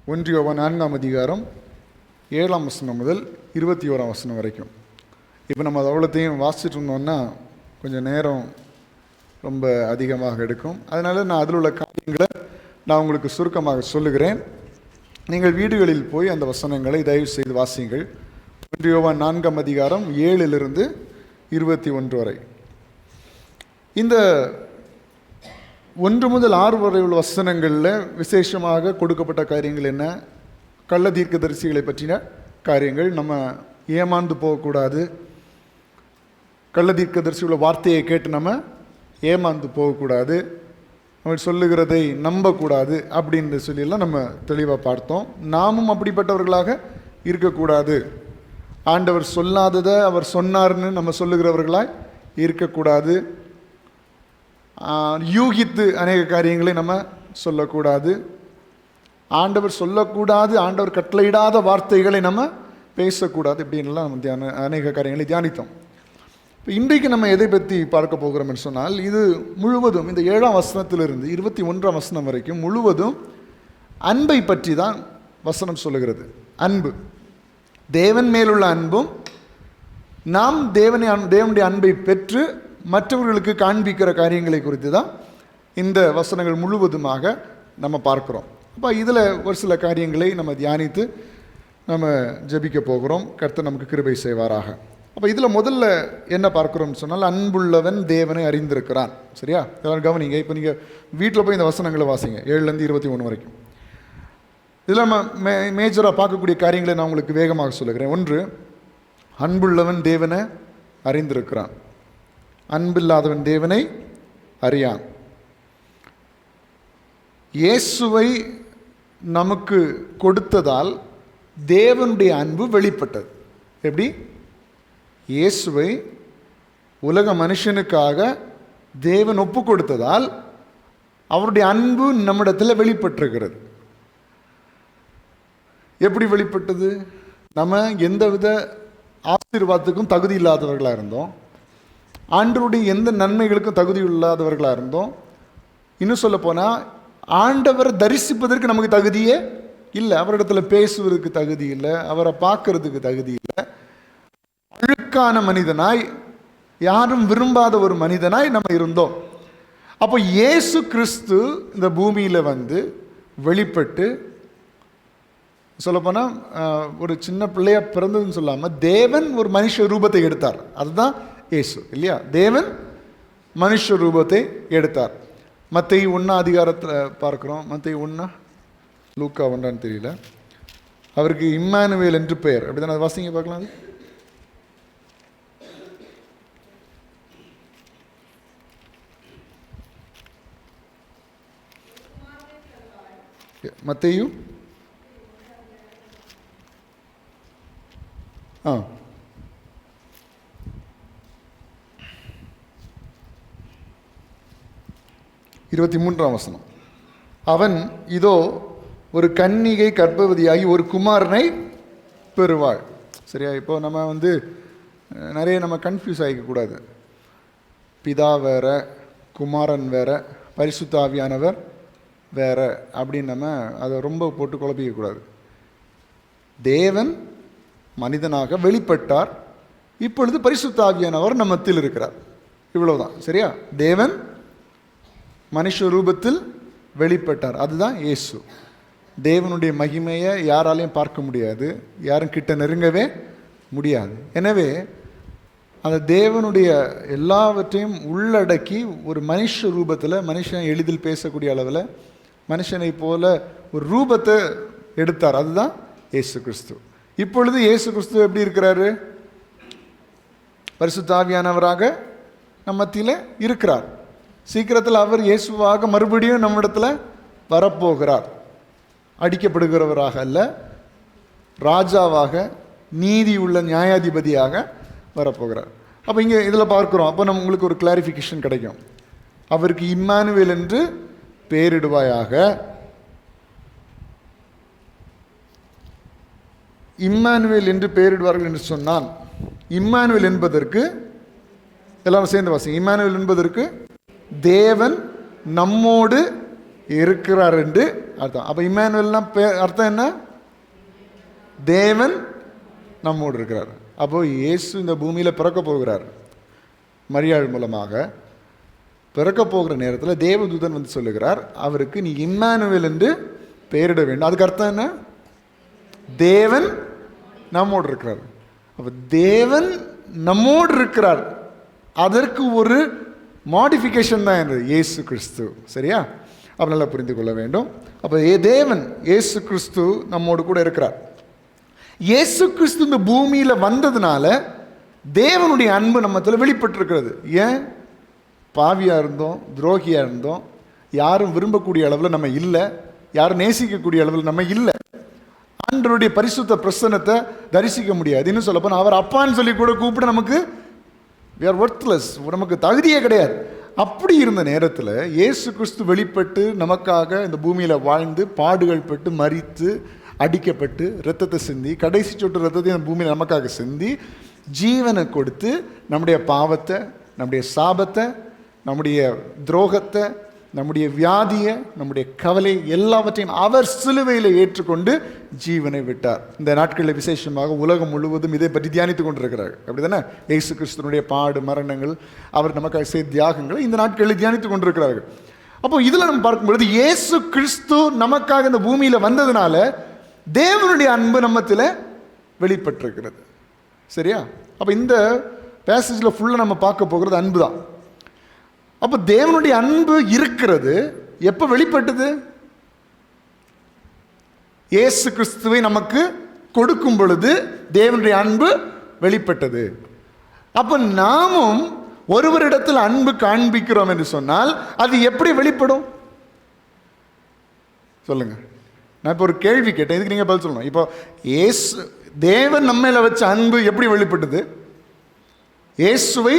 1 யோவான் 4ஆம் அதிகாரம் 7ஆம் வசனம் முதல் 21ஆம் வசனம் வரைக்கும். இப்போ நம்ம அது அவ்வளோத்தையும் வாசிச்சுட்டு இருந்தோம்னா கொஞ்சம் நேரம் ரொம்ப அதிகமாக எடுக்கும். அதனால் நான் அதில் உள்ள காரியங்களை நான் உங்களுக்கு சுருக்கமாக சொல்லுகிறேன். நீங்கள் வீடுகளில் போய் அந்த வசனங்களை தயவு செய்து வாசியுங்கள். 1 யோவான் 4ஆம் அதிகாரம் 7லிருந்து 21 வரை. இந்த 1 முதல் 6 வரை உள்ள வசனங்களில் விசேஷமாக கொடுக்கப்பட்ட காரியங்கள் என்ன? கள்ள தீர்க்கதரிசிகளை பற்றின காரியங்கள். நம்ம ஏமாந்து போகக்கூடாது, கள்ள தீர்க்கதரிசியுள்ள வார்த்தையை கேட்டு நம்ம ஏமாந்து போகக்கூடாது, நம்ம சொல்லுகிறதை நம்பக்கூடாது அப்படின்னு சொல்லியெல்லாம் நம்ம தெளிவாக பார்த்தோம். நாமும் அப்படிப்பட்டவர்களாக இருக்கக்கூடாது. ஆண்டவர் சொல்லாததை அவர் சொன்னார்னு நம்ம சொல்லுகிறவர்களாக இருக்கக்கூடாது. யூகித்து அநேக காரியங்களை நம்ம சொல்லக்கூடாது. ஆண்டவர் சொல்லக்கூடாது, ஆண்டவர் கட்டளையிடாத வார்த்தைகளை நம்ம பேசக்கூடாது. இப்படின்லாம் நம்ம அநேக காரியங்களை தியானித்தோம். இப்போ இன்றைக்கு நம்ம எதை பற்றி பார்க்க போகிறோம்னு சொன்னால், இது முழுவதும் இந்த 7ஆம் வசனத்திலிருந்து 21ஆம் வசனம் வரைக்கும் முழுவதும் அன்பை பற்றி தான் வசனம் சொல்லுகிறது. அன்பு, தேவன் மேலுள்ள அன்பும் நாம் தேவனுடைய அன்பை பெற்று மற்றவர்களுக்கு காண்பிக்கிற காரியங்களை குறித்து தான் இந்த வசனங்கள் முழுவதுமாக நம்ம பார்க்குறோம். அப்போ இதில் ஒரு சில காரியங்களை நம்ம தியானித்து நம்ம ஜெபிக்க போகிறோம். கர்த்தர் நமக்கு கிருபை செய்வாராக. அப்போ இதில் முதல்ல என்ன பார்க்குறோம்னு சொன்னால், அன்புள்ளவன் தேவனை அறிந்திருக்கிறான். சரியா? எல்லாரும் கவனிங்க. இப்போ நீங்கள் வீட்டில் போய் இந்த வசனங்களை வாசிங்க 7லேருந்து 21 வரைக்கும். இதில் நம்ம மேஜராக பார்க்கக்கூடிய காரியங்களை நான் உங்களுக்கு வேகமாக சொல்லுகிறேன். 1, அன்புள்ளவன் தேவனை அறிந்திருக்கிறான். அன்பில்லாதவன் தேவனை அறியான். இயேசுவை நமக்கு கொடுத்ததால் தேவனுடைய அன்பு வெளிப்பட்டது. எப்படி? இயேசுவை உலக மனுஷனுக்காக தேவன் ஒப்பு கொடுத்ததால் அவருடைய அன்பு நம்மிடத்தில் வெளிப்பட்டிருக்கிறது. எப்படி வெளிப்பட்டது? நம்ம எந்தவித ஆசீர்வாதத்துக்கும் தகுதி இல்லாதவர்களாக இருந்தோம். ஆண்டவருடைய எந்த நன்மைகளுக்கும் தகுதி இல்லாதவர்களாக இருந்தோம். இன்னும் சொல்ல போனால், ஆண்டவரை தரிசிப்பதற்கு நமக்கு தகுதியே இல்லை. அவரிடத்துல பேசுவதற்கு தகுதி இல்லை, அவரை பார்க்கறதுக்கு தகுதி இல்லை. அழுக்கான மனிதனாய், யாரும் விரும்பாத ஒரு மனிதனாய் நம்ம இருந்தோம். அப்போ இயேசு கிறிஸ்து இந்த பூமியில் வந்து வெளிப்பட்டு, சொல்லப்போனால் ஒரு சின்ன பிள்ளையா பிறந்ததுன்னு சொல்லாமல் தேவன் ஒரு மனுஷ ரூபத்தை எடுத்தார். அதுதான் இயேசு, இல்லையா? தேவன் மனுஷ ரூபத்தை எடுத்தார். மத்தேயு 1ஆம் அதிகாரத்தில் பார்க்குறோம். மத்தேயு 1, லூக்கா 1 தெரியல. அவருக்கு இம்மானுவேல் என்று பெயர். அப்படி தானே? வாசிங்க பார்க்கலாம். அது மத்தேயு 23ஆம் வசனம். அவன் இதோ ஒரு கன்னிகை கர்ப்பவதியாகி ஒரு குமாரனை பெறுவாள். சரியா? இப்போ நம்ம வந்து நிறைய நம்ம கன்ஃபியூஸ் ஆகிக்கக்கூடாது. பிதா வேற, குமாரன் வேற, பரிசுத்த ஆவியானவர் வேற அப்படின்னு நம்ம அதை ரொம்ப போட்டு குழப்பிக்கக்கூடாது. தேவன் மனிதனாக வெளிப்பட்டார். இப்பொழுது பரிசுத்த ஆவியானவர் நம்ம மத்தியில் இருக்கிறார். இவ்வளவுதான். சரியா? தேவன் மனுஷ ரூபத்தில் வெளிப்பட்டார். அதுதான் இயேசு. தேவனுடைய மகிமையை யாராலையும் பார்க்க முடியாது, யாரும் கிட்ட நெருங்கவே முடியாது. எனவே அந்த தேவனுடைய எல்லாவற்றையும் உள்ளடக்கி ஒரு மனுஷ ரூபத்தில், மனுஷன் எளிதில் பேசக்கூடிய அளவில் மனுஷனை போல ஒரு ரூபத்தை எடுத்தார். அதுதான் இயேசு கிறிஸ்து. இப்பொழுது இயேசு கிறிஸ்து எப்படி இருக்கிறாரு? பரிசுத்த ஆவியானவராக நம்ம மத்தியில் இருக்கிறார். சீக்கிரத்தில் அவர் இயேசுவாக மறுபடியும் நம்மிடத்தில் வரப்போகிறார். அடிக்கப்படுகிறவராக அல்ல, ராஜாவாக, நீதி உள்ள நியாயாதிபதியாக வரப்போகிறார். அப்போ இங்கே இதில் பார்க்குறோம். அப்போ நம்ம உங்களுக்கு ஒரு கிளாரிஃபிகேஷன் கிடைக்கும். அவருக்கு இம்மானுவேல் என்று பெயரிடுவாயாக. இம்மானுவேல் என்று பெயரிடுவார்கள் என்று சொன்னால், இம்மானுவேல் என்பதற்கு, எல்லாரும் சேர்ந்து வாசிங்க, இம்மானுவேல் என்பதற்கு தேவன் நம்மோடு இருக்கிறார் என்று அர்த்தம். அப்போ இம்மானுவேல்னா அர்த்தம் என்ன? தேவன் நம்மோடு இருக்கிறார். அப்போ இயேசு இந்த பூமியில் பிறக்க போகிறார். மரியாள் மூலமாக பிறக்க போகிற நேரத்தில் தேவதூதன் வந்து சொல்லுகிறார், அவருக்கு நீ இம்மானுவேல் என்று பெயரிட வேண்டும். அதுக்கு அர்த்தம் என்ன? தேவன் நம்மோடு இருக்கிறார். அப்போ தேவன் நம்மோடு இருக்கிறார், அதற்கு ஒரு மாடிஃபிகேஷன் தான் என்று இயேசு கிறிஸ்து. சரியா? அப்போ நல்லா புரிந்து கொள்ள வேண்டும். அப்போ தேவன் இயேசு கிறிஸ்து நம்மோடு கூட இருக்கிறார். இயேசு கிறிஸ்து இந்த பூமியில் வந்ததுனால தேவனுடைய அன்பு நம்மத்தில் வெளிப்பட்டிருக்கிறது. ஏன்? பாவியாக இருந்தோம், துரோகியாக இருந்தோம், யாரும் விரும்பக்கூடிய அளவில் நம்ம இல்லை, யாரும் நேசிக்கக்கூடிய அளவில் நம்ம இல்லை, ஆண்டவருடைய பரிசுத்த பிரசன்னத்தை தரிசிக்க முடியாது. இன்னும் சொல்லப்போனால் அவர் அப்பான்னு சொல்லி கூட கூப்பிட நமக்கு we are worthless, நமக்கு தகுதியே கிடையாது. அப்படி இருந்த நேரத்தில் இயேசு கிறிஸ்து வெளிப்பட்டு நமக்காக இந்த பூமியில் வாழ்ந்து பாடுகள் பட்டு மரித்து அடிக்கப்பட்டு இரத்தத்தை சிந்தி கடைசி சொட்டு இரத்தத்தை இந்த பூமியில் நமக்காக சிந்தி ஜீவனை கொடுத்து நம்முடைய பாவத்தை, நம்முடைய சாபத்தை, நம்முடைய துரோகத்தை, நம்முடைய வியாதியை, நம்முடைய கவலை எல்லாவற்றையும் அவர் சிலுவையில் ஏற்றுக்கொண்டு ஜீவனை விட்டார். இந்த நாட்களில் விசேஷமாக உலகம் முழுவதும் இதை பற்றி தியானித்து கொண்டிருக்கிறார். அப்படி தானே? இயேசு கிறிஸ்துவனுடைய பாடு மரணங்கள், அவர் நமக்காக செய்த தியாகங்களை இந்த நாட்களில் தியானித்து கொண்டிருக்கிறார்கள். அப்போ இதில் நம்ம பார்க்கும்பொழுது இயேசு கிறிஸ்து நமக்காக இந்த பூமியில் வந்ததுனால தேவனுடைய அன்பு நம்மத்தில் வெளிப்பட்டிருக்கிறது. சரியா? அப்போ இந்த பேசேஜில் ஃபுல்லாக நம்ம பார்க்க போகிறது அன்பு தான். அப்போ தேவனுடைய அன்பு இருக்கிறது. எப்போ வெளிப்பட்டது? இயேசு கிறிஸ்துவை நமக்கு கொடுக்கும் பொழுது தேவனுடைய அன்பு வெளிப்பட்டது. அப்போ நாமும் ஒருவரிடத்தில் அன்பு காண்பிக்கிறோம் என்று சொன்னால் அது எப்படி வெளிப்படும்? சொல்லுங்க. நான் இப்போ ஒரு கேள்வி கேட்டேன், இதுக்கு நீங்கள் பதில் சொல்லணும். இப்போ இயேசு தேவன் நம்ம மேல வச்ச அன்பு எப்படி வெளிப்பட்டது? இயேசுவை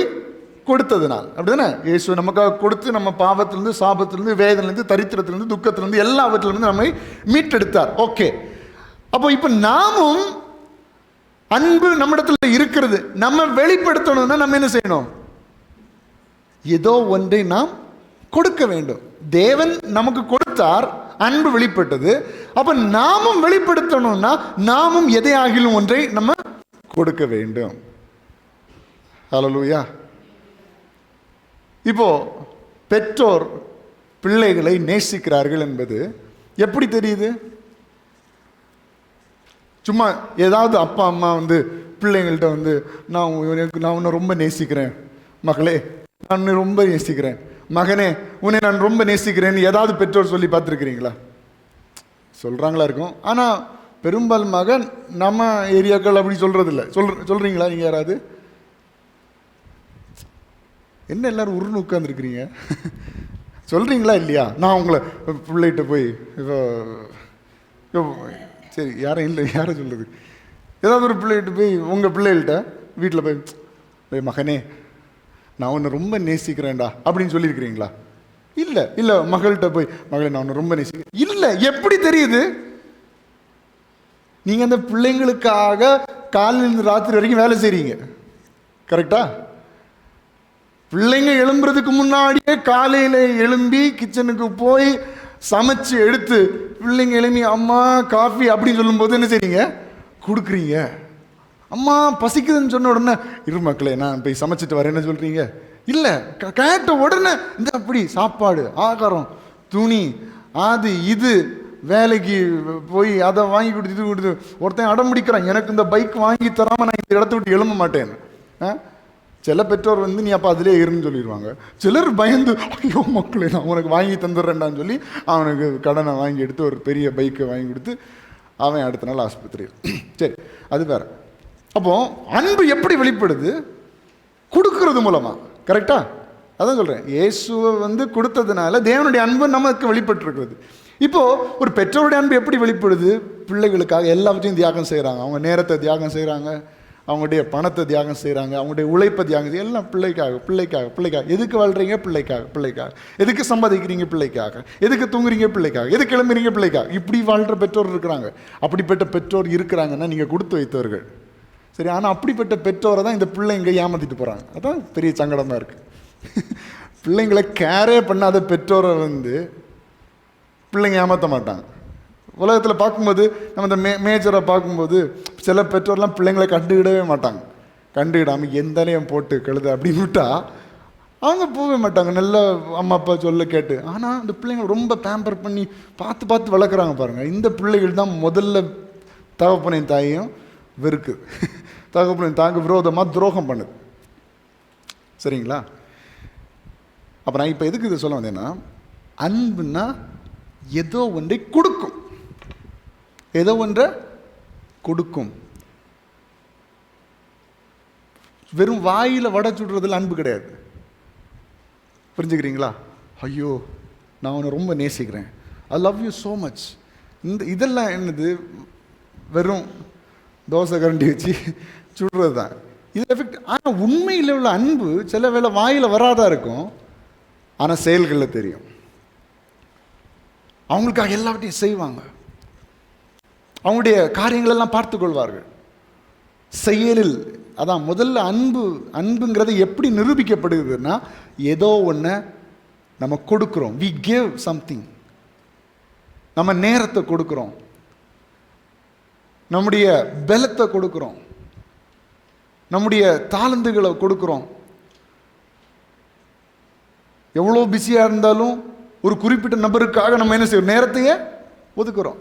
கொடுத்ததுனால். அப்படிதானே? இயேசு நமக்காக கொடுத்து நம்ம பாவத்திலிருந்து, சாபத்திலிருந்து, வேதனையிலிருந்து, தரித்திரத்திலிருந்து, துக்கத்திலிருந்து, எல்லாவற்றிலிருந்து நம்மை மீட்டெடுத்தார். ஓகே. அப்போ இப்போ நாமும் அன்பு நம்மிடத்தில் இருக்கிறது, நம்ம வெளிப்படுத்தணும்னா நம்ம என்ன செய்யணும்? ஏதோ ஒன்றை நாம் கொடுக்க வேண்டும். தேவன் நமக்கு கொடுத்தார், அன்பு வெளிப்பட்டது. அப்ப நாமும் வெளிப்படுத்தணும்னா நாமும் எதையாகிலும் ஒன்றை நம்ம கொடுக்க வேண்டும். ஹல்லேலூயா. இப்போ பெற்றோர் பிள்ளைகளை நேசிக்கிறார்கள் என்பது எப்படி தெரியுது? சும்மா ஏதாவது அப்பா அம்மா வந்து பிள்ளைங்கள்ட்ட வந்து நான் உன்னை ரொம்ப நேசிக்கிறேன் மகளே, நான் உன்னை ரொம்ப நேசிக்கிறேன் மகனே, உன்னை நான் ரொம்ப நேசிக்கிறேன்னு ஏதாவது பெற்றோர் சொல்லி பார்த்துருக்கிறீங்களா? சொல்கிறாங்களா இருக்கும். ஆனால் பெரும்பாலுமாக நம்ம ஏரியாக்கள் அப்படி சொல்கிறதில்ல. சொல்கிறீங்களா நீங்கள் யாராவது? என்ன எல்லாரும் உருன்னு உட்காந்துருக்கிறீங்க? சொல்கிறீங்களா இல்லையா? நான் உங்களை பிள்ளைகிட்ட போய் இப்போ சரி யாரும் இல்லை, யாரை சொல்கிறது? ஏதாவது ஒரு பிள்ளைகிட்ட போய் உங்கள் பிள்ளைகள்கிட்ட வீட்டில் போய் மகனே நான் உன்னை ரொம்ப நேசிக்கிறேன்டா அப்படின்னு சொல்லியிருக்கிறீங்களா? இல்லை. இல்லை. மகள்கிட்ட போய் மகளே நான் உன்னை ரொம்ப நேசிக்கிறேன் இல்லை. எப்படி தெரியுது? நீங்கள் அந்த பிள்ளைங்களுக்காக காலையிலிருந்து ராத்திரி வரைக்கும் வேலை செய்கிறீங்க. கரெக்டா? பிள்ளைங்க எழும்புறதுக்கு முன்னாடியே காலையில் எழும்பி கிச்சனுக்கு போய் சமைச்சு எடுத்து பிள்ளைங்க எழும்பி அம்மா காஃபி அப்படின்னு சொல்லும்போது என்ன செய்றீங்க? கொடுக்குறீங்க. அம்மா பசிக்குதுன்னு சொன்ன உடனே இரு மக்களே நான் போய் சமைச்சிட்டு வரேன்னு சொல்கிறீங்க? இல்லை. கேட்ட உடனே இந்த அப்படி சாப்பாடு, ஆகாரம், துணி, அது இது, வேலைக்கு போய் அதை வாங்கி கொடுத்து இது கொடுத்து ஒருத்தன் அடம் பிடிக்கிறான், எனக்கு இந்த பைக் வாங்கி தராமல் நான் இந்த இடத்த விட்டு எழும்ப மாட்டேன். சில பெற்றோர் வந்து நீ அப்போ அதிலே இருன்னு சொல்லிடுவாங்க. சிலர் பயந்து ஐயோ மக்களே நான் உனக்கு வாங்கி தந்துடுறேன்டான்னு சொல்லி அவனுக்கு கடனை வாங்கி எடுத்து ஒரு பெரிய பைக்கை வாங்கி கொடுத்து அவன் அடுத்த நாள் ஆஸ்பத்திரி. சரி, அது வேற. அப்போ அன்பு எப்படி வெளிப்படுது? கொடுக்கறது மூலமா. கரெக்டா? அதான் சொல்கிறேன். இயேசுவை வந்து கொடுத்ததுனால தேவனுடைய அன்பு நமக்கு வெளிப்பட்டுருக்குது. இப்போது ஒரு பெற்றோருடைய அன்பு எப்படி வெளிப்படுது? பிள்ளைகளுக்காக எல்லாவற்றையும் தியாகம் செய்கிறாங்க. அவங்க நேரத்தை தியாகம் செய்கிறாங்க, அவங்களுடைய பணத்தை தியாகம் செய்கிறாங்க, அவங்களுடைய உழைப்பை தியாகம் செய்ய எல்லாம் பிள்ளைக்காக பிள்ளைக்காக பிள்ளைக்காக. எதுக்கு வாழ்கிறீங்க? பிள்ளைக்காக பிள்ளைக்காக. எதுக்கு சம்பாதிக்கிறீங்க? பிள்ளைக்காக. எதுக்கு தூங்குறீங்க? பிள்ளைக்காக. எதுக்கு கிளம்புறீங்க? பிள்ளைக்காக. இப்படி வாழ்கிற பெற்றோர் இருக்கிறாங்க. அப்படிப்பட்ட பெற்றோர் இருக்கிறாங்கன்னா நீங்கள் கொடுத்து வைத்தவர்கள். சரி, ஆனால் அப்படிப்பட்ட பெற்றோரை தான் இந்த பிள்ளைங்க ஏமாற்றிட்டு போகிறாங்க. அதான் பெரிய சங்கடமாக இருக்குது. பிள்ளைங்களை கேரே பண்ணாத பெற்றோரை வந்து பிள்ளைங்க ஏமாற்ற மாட்டாங்க. உலகத்தில் பார்க்கும்போது நம்ம இந்த மேஜரை பார்க்கும்போது சில பெற்றோர்லாம் பிள்ளைங்களை கண்டுக்கிடவே மாட்டாங்க. கண்டுக்கிடாமல் எந்தனையும் போட்டு கழுது அப்படின்னு விட்டா அவங்க போகவே மாட்டாங்க, நல்ல அம்மா அப்பா சொல்ல கேட்டு. ஆனால் இந்த பிள்ளைங்களை ரொம்ப பேம்பர் பண்ணி பார்த்து பார்த்து வளர்க்குறாங்க பாருங்கள். இந்த பிள்ளைகள் தான் முதல்ல தகப்பனையும் தாயையும் வெறுக்குது, தகப்பனையும் தாங்க விரோதமாக துரோகம் பண்ணுது. சரிங்களா? அப்போ நான் இப்போ எதுக்கு இதை சொல்ல வந்தேன்னா, அன்புன்னா ஏதோ ஒன்றை கொடுக்கும், ஏதோ ஒன்றை கொடுக்கும். வெறும் வாயில் வடை சுடுறதுல அன்பு கிடையாது. புரிஞ்சுக்கிறீங்களா? ஐயோ நான் உன்னை ரொம்ப நேசிக்கிறேன், I love you so much, இதெல்லாம் என்னது? வெறும் தோசை கரண்டி வச்சு சுடுறது தான் இது எஃபெக்ட். ஆனால் உண்மையில் உள்ள அன்பு சில வேளை வாயில் வராதா இருக்கும், ஆனால் செயல்களில் தெரியும். அவங்களுக்காக எல்லாவற்றையும் செய்வாங்க, அவங்களுடைய காரியங்களெல்லாம் பார்த்து கொள்வார்கள் செயலில். அதான் முதல்ல அன்புங்கிறது எப்படி நிரூபிக்கப்படுகிறதுனா, ஏதோ ஒன்று நம்ம கொடுக்குறோம். We give something. நம்ம நேரத்தை கொடுக்குறோம், நம்முடைய பலத்தை கொடுக்குறோம், நம்முடைய தாளந்துகளை கொடுக்குறோம். எவ்வளோ பிஸியாக இருந்தாலும் ஒரு குறிப்பிட்ட நபருக்காக நம்ம என்ன செய்வோம்? நேரத்தையே ஒதுக்குறோம்.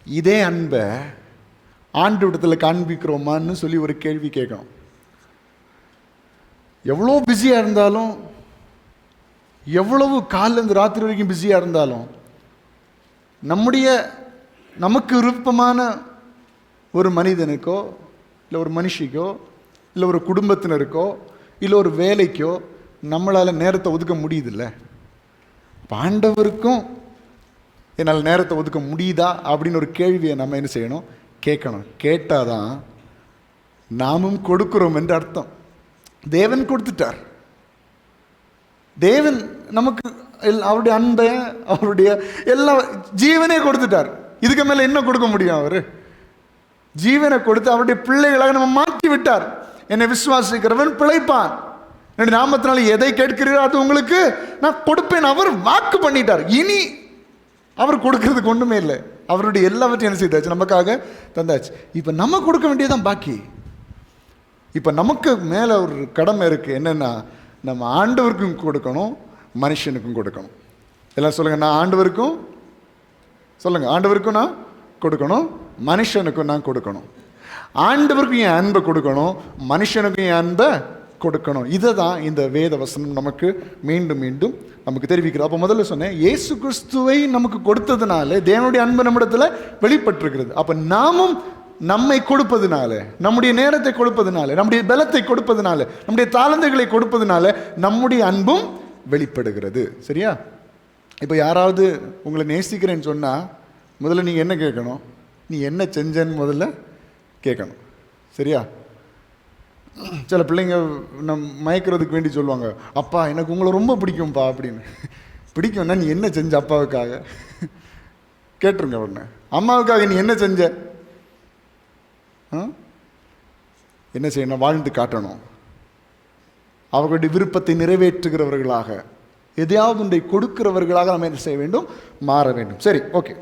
இதே அன்பை ஆண்டு விடத்தில் காண்பிக்கிறோமான்னு சொல்லி ஒரு கேள்வி கேட்கணும். எவ்வளோ பிஸியாக இருந்தாலும், எவ்வளவு காலையிலேருந்து ராத்திரி வரைக்கும் பிஸியாக இருந்தாலும், நமக்கு விருப்பமான ஒரு மனிதனுக்கோ இல்லை ஒரு மனுஷிக்கோ இல்லை ஒரு குடும்பத்தினருக்கோ இல்லை ஒரு வேலைக்கோ நம்மளால் நேரத்தை ஒதுக்க முடியுதில்ல. ஆண்டவருக்கும் என்னால் நேரத்தை ஒதுக்க முடியுதா அப்படின்னு ஒரு கேள்வியை நம்ம என்ன செய்யணும்? கேட்கணும். கேட்டால் தான் நாமும் கொடுக்கிறோம் என்று அர்த்தம். தேவன் கொடுத்துட்டார். தேவன் நமக்கு அவருடைய அன்பை, அவருடைய எல்லா ஜீவனே கொடுத்துட்டார். இதுக்கு மேலே என்ன கொடுக்க முடியும்? அவர் ஜீவனை கொடுத்து அவருடைய பிள்ளைகளாக நம்ம மாற்றி விட்டார். என்னை விசுவாசிக்கிறவன் பிழைப்பான், என்னுடைய நாமத்தினால எதை கேட்கிறீரோ அது உங்களுக்கு நான் கொடுப்பேன். அவர் வாக்கு பண்ணிட்டார். இனி அவர் கொடுக்கறதுக்கு ஒன்றுமே இல்லை. அவருடைய எல்லாவற்றையும் என்ன செய்தாச்சு? நமக்காக தந்தாச்சு. இப்போ நம்ம கொடுக்க வேண்டியதான் பாக்கி. இப்போ நமக்கு மேலே ஒரு கடமை இருக்குது. என்னென்னா, நம்ம ஆண்டவருக்கும் கொடுக்கணும், மனுஷனுக்கும் கொடுக்கணும். எல்லாம் சொல்லுங்கள், நான் ஆண்டவருக்கும் சொல்லுங்கள், ஆண்டவருக்கும் நான் கொடுக்கணும், மனுஷனுக்கும் நான் கொடுக்கணும். ஆண்டவருக்கும் என் அன்பை கொடுக்கணும், மனுஷனுக்கும் என் அன்பை கொடுக்கணும். இதை தான் இந்த வேத வசனம் நமக்கு மீண்டும் மீண்டும் நமக்கு தெரிவிக்கிறது. அப்போ முதல்ல சொன்னேன், இயேசு கிறிஸ்துவை நமக்கு கொடுத்ததுனால தேவனுடைய அன்பு நம்மிடத்தில் வெளிப்பட்டிருக்கிறது. அப்போ நாமும் நம்மை கொடுப்பதுனால, நம்முடைய நேரத்தை கொடுப்பதுனால, நம்முடைய பலத்தை கொடுப்பதுனால, நம்முடைய தாளந்துகளை கொடுப்பதுனால நம்முடைய அன்பும் வெளிப்படுகிறது. சரியா? இப்போ யாராவது உங்களை நேசிக்கிறேன்னு சொன்னால் முதல்ல நீங்கள் என்ன கேட்கணும்? நீ என்ன செஞ்சேன்னு முதல்ல கேட்கணும். சரியா? சில பிள்ளைங்க மயக்கிறதுக்கு வேண்டி சொல்லுவாங்க, அப்பா எனக்கு உங்களை ரொம்ப பிடிக்கும்ப்பா அப்படின்னு. பிடிக்கும்னா நீ என்ன செஞ்ச அப்பாவுக்காக கேட்டுருங்க. உடனே அம்மாவுக்காக நீ என்ன செஞ்ச? என்ன செய்யணும்? வாழ்ந்து காட்டணும். அவர்களுடைய விருப்பத்தை நிறைவேற்றுகிறவர்களாக, எதையாவது ஒன்றை கொடுக்கிறவர்களாக நம்ம என்ன செய்ய வேண்டும்? மாற வேண்டும். சரி, ஓகே.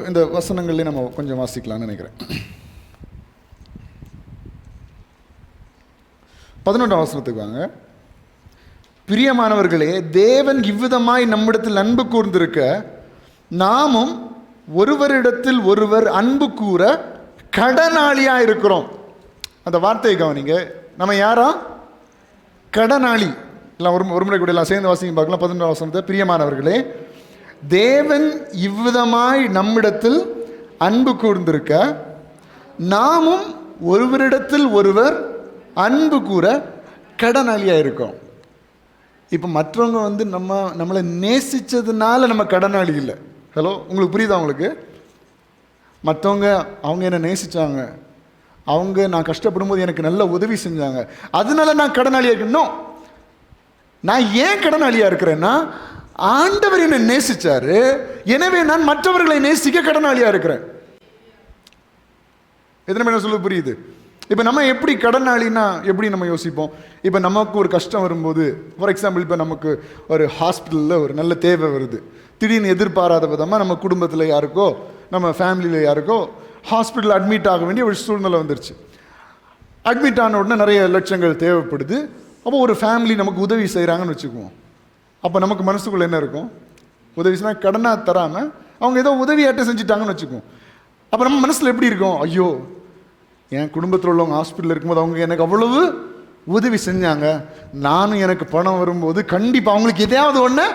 இந்த வசனங்களே நம்ம கொஞ்சம் வாசிக்கலாம்னு நினைக்கிறேன். 11ஆம் வசனத்துக்கு வாங்க. பிரியமானவர்களே, தேவன் இவ்விதமாய் நம்மிடத்தில் அன்பு கூர்ந்திருக்க நாமும் ஒருவரிடத்தில் ஒருவர் அன்பு கூற கடனாளியா இருக்கிறோம். அந்த வார்த்தையை கவனிங்க. நம்ம யாரா? கடனாளி. எல்லாம் ஒரு முறை கூட எல்லாம் சேர்ந்து வாசிங்க பார்க்கலாம். 11ஆம் வசனத்தை, பிரியமானவர்களே, தேவன் இவ்விதமாய் நம்மிடத்தில் அன்பு கூர்ந்திருக்க நாமும் ஒருவரிடத்தில் ஒருவர் அன்பு கூற கடனாளியா இருக்கோம். இப்போ மற்றவங்க நம்மளை நேசிச்சதுனால நம்ம கடனாளி இல்லை. ஹலோ, உங்களுக்கு புரியுதா? உங்களுக்கு மற்றவங்க அவங்க என்னை நேசிச்சாங்க, அவங்க நான் கஷ்டப்படும் போது எனக்கு நல்ல உதவி செஞ்சாங்க, அதனால நான் கடனாளியா இருக்கணும். நான் ஏன் கடனாளியா இருக்கிறேன்னா, ஆண்டவர் என்னை நேசிச்சாரு, எனவே நான் மற்றவர்களை நேசிக்க கடனாளியா இருக்கிறேன். எத்தனை பேர் சொல்ல புரியுது? இப்போ நம்ம எப்படி கடனாளின்னா எப்படி நம்ம யோசிப்போம்? இப்போ நமக்கு ஒரு கஷ்டம் வரும்போது, ஃபார் எக்ஸாம்பிள் இப்போ நமக்கு ஒரு ஹாஸ்பிட்டலில் ஒரு நல்ல தேவை வருது, திடீர்னு எதிர்பாராத விதமாக நம்ம குடும்பத்தில் யாருக்கோ, நம்ம ஃபேமிலியில் யாருக்கோ ஹாஸ்பிட்டலில் அட்மிட் ஆக வேண்டிய ஒரு சூழ்நிலை வந்துருச்சு. அட்மிட் ஆன உடனே நிறைய லட்சங்கள் தேவைப்படுது. அப்போ ஒரு ஃபேமிலி நமக்கு உதவி செய்கிறாங்கன்னு வச்சுக்குவோம். அப்போ நமக்கு மனசுக்குள்ளே என்ன இருக்கும்? உதவி செய்யணும், கடனாக தராமல் அவங்க ஏதோ உதவியாட்டம் செஞ்சுட்டாங்கன்னு வச்சுக்குவோம். அப்போ நம்ம மனசில் எப்படி இருக்கும்? ஐயோ, என் குடும்பத்தில் உள்ளவங்க ஹாஸ்பிட்டலில் இருக்கும்போது அவங்க எனக்கு அவ்வளவு உதவி செஞ்சாங்க, நானும் எனக்கு பணம் வரும்போது கண்டிப்பாக அவங்களுக்கு எதையாவது ஒன்று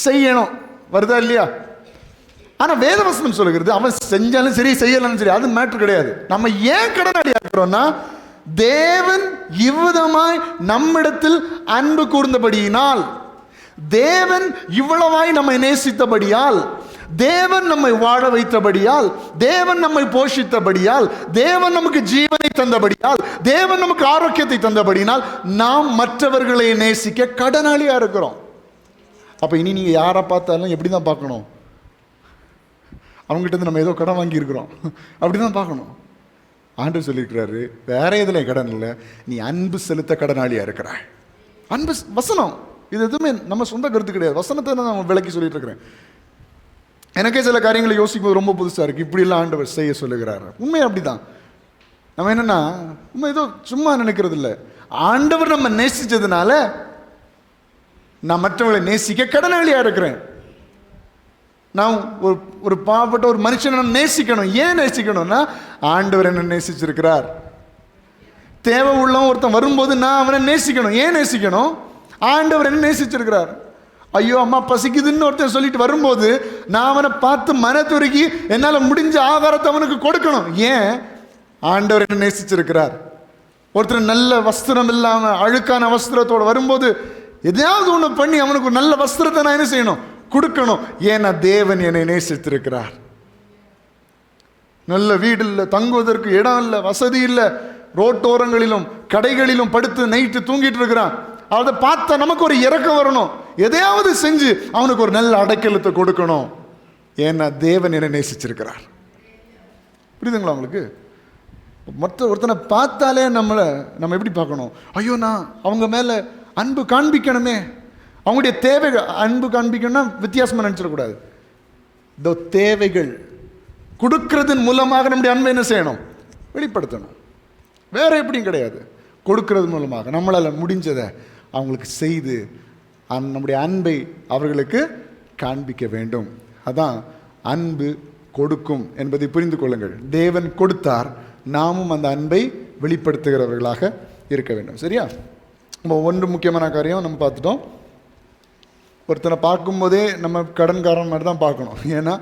செய்யணும். வருதா இல்லையா? ஆனால் வேதவசனம் சொல்லுகிறது, அவன் செஞ்சாலும் சரி செய்யலாலும் சரி, அது மேட்ரு கிடையாது. நம்ம ஏன் கடனாளியாக இருக்கிறோம்னா, தேவன் இவ்விதமாய் நம்மிடத்தில் அன்பு கூர்ந்தபடியினால், தேவன் இவ்வளவாய் நம்மை நேசித்தபடியால், தேவன் நம்மை வாழ வைத்தபடியால், தேவன் நம்மை போஷித்தபடியால், தேவன் நமக்கு ஜீவனை தந்தபடியால், தேவன் நமக்கு ஆரோக்கியத்தை தந்தபடியினால் நாம் மற்றவர்களை நேசிக்க கடனாளியா இருக்கிறோம். அப்ப இனி நீங்க யாரை பார்த்தாலும் எப்படி தான் பார்க்கணும்? அவங்ககிட்ட இருந்து நம்ம ஏதோ கடன் வாங்கி இருக்கிறோம் அப்படிதான் பார்க்கணும். ஆண்டவர் சொல்லியிருக்கிறாரு, வேற எதுல கடன் இல்லை, நீ அன்பு செலுத்த கடனாளியா இருக்கிறாய். அன்பு வசனம், இது எதுவுமே நம்ம சொந்த கருத்து கிடையாது, வசனத்தை தான் நான் விளக்கி சொல்லிட்டு இருக்கிறேன். எனக்கே சில காரியங்களை யோசிக்கும்போது ரொம்ப புதுசாக இருக்குது. இப்படிலாம் ஆண்டவர் செய்ய சொல்லுகிறாரு. உண்மை அப்படிதான். நம்ம என்னென்னா நம்ம ஏதோ சும்மா நினைக்கிறது இல்லை. ஆண்டவர் நம்ம நேசித்ததுனால நான் மற்றவங்களை நேசிக்க கடனாளியாக இருக்கிறேன். நான் ஒரு பாவப்பட்ட ஒரு மனுஷனை நான் நேசிக்கணும். ஏன் நேசிக்கணும்னா, ஆண்டவர் என்ன நேசிச்சிருக்கிறார். தேவை உள்ளவன் ஒருத்தன் வரும்போது நான் அவனை நேசிக்கணும். ஏன் நேசிக்கணும்? ஆண்டவர் என்ன நேசிச்சிருக்கிறார். ஐயோ அம்மா பசிக்குதுன்னு ஒருத்தன் சொல்லிட்டு வரும்போது நான் அவனை பார்த்து மனதுருகி என்னால் முடிஞ்ச ஆகாரத்தை அவனுக்கு கொடுக்கணும். ஏன்? ஆண்டவர் என்ன நேசிச்சிருக்கிறார். ஒருத்தர் நல்ல வஸ்திரம் இல்லாமல் அழுக்கான வஸ்திரத்தோடு வரும்போது எதையாவது ஒன்று பண்ணி அவனுக்கு ஒரு நல்ல வஸ்திரத்தை நான் என்ன செய்யணும்? கொடுக்கணும். ஏன்னா தேவன் என்னை நேசித்திருக்கிறார். நல்ல வீடு இல்லை, தங்குவதற்கு இடம் இல்லை, வசதி இல்லை, ரோட்டோரங்களிலும் கடைகளிலும் படுத்து நைட்டு தூங்கிட்டு இருக்கிறான். அதை பார்த்தா நமக்கு ஒரு இறக்கம் வரணும். எதையாவது செஞ்சு அவனுக்கு ஒரு நல்ல அடைக்கலத்தை கொடுக்கணும். ஏன்னா தேவன் என்னை நேசிச்சிருக்கிறார். புரியுதுங்களா உங்களுக்கு? மற்ற ஒருத்தனை பார்த்தாலே நம்ம எப்படி பார்க்கணும்? ஐயோ, நான் அவங்க மேலே அன்பு காண்பிக்கணுமே. அவங்களுடைய தேவைகள் அன்பு காண்பிக்கணும்னா வித்தியாசமாக நினச்சிடக்கூடாது. இந்த தேவைகள் கொடுக்கறதன் மூலமாக நம்முடைய அன்பை என்ன செய்யணும்? வெளிப்படுத்தணும். வேற எப்படியும் கிடையாது. கொடுக்கறது மூலமாக நம்மளால் முடிஞ்சதை அவங்களுக்கு செய்து நம்முடைய அன்பை அவர்களுக்கு காண்பிக்க வேண்டும். அதான் அன்பு கொடுக்கும் என்பதை புரிந்து கொள்ளுங்கள். தேவன் கொடுத்தார், நாமும் அந்த அன்பை வெளிப்படுத்துகிறவர்களாக இருக்க வேண்டும். சரியா? நம்ம ஒன்று முக்கியமான காரியம் நம்ம பார்த்துட்டோம். ஒருத்தனை பார்க்கும்போதே நம்ம கடன்காரன் மாதிரி தான் பார்க்கணும். ஏன்னா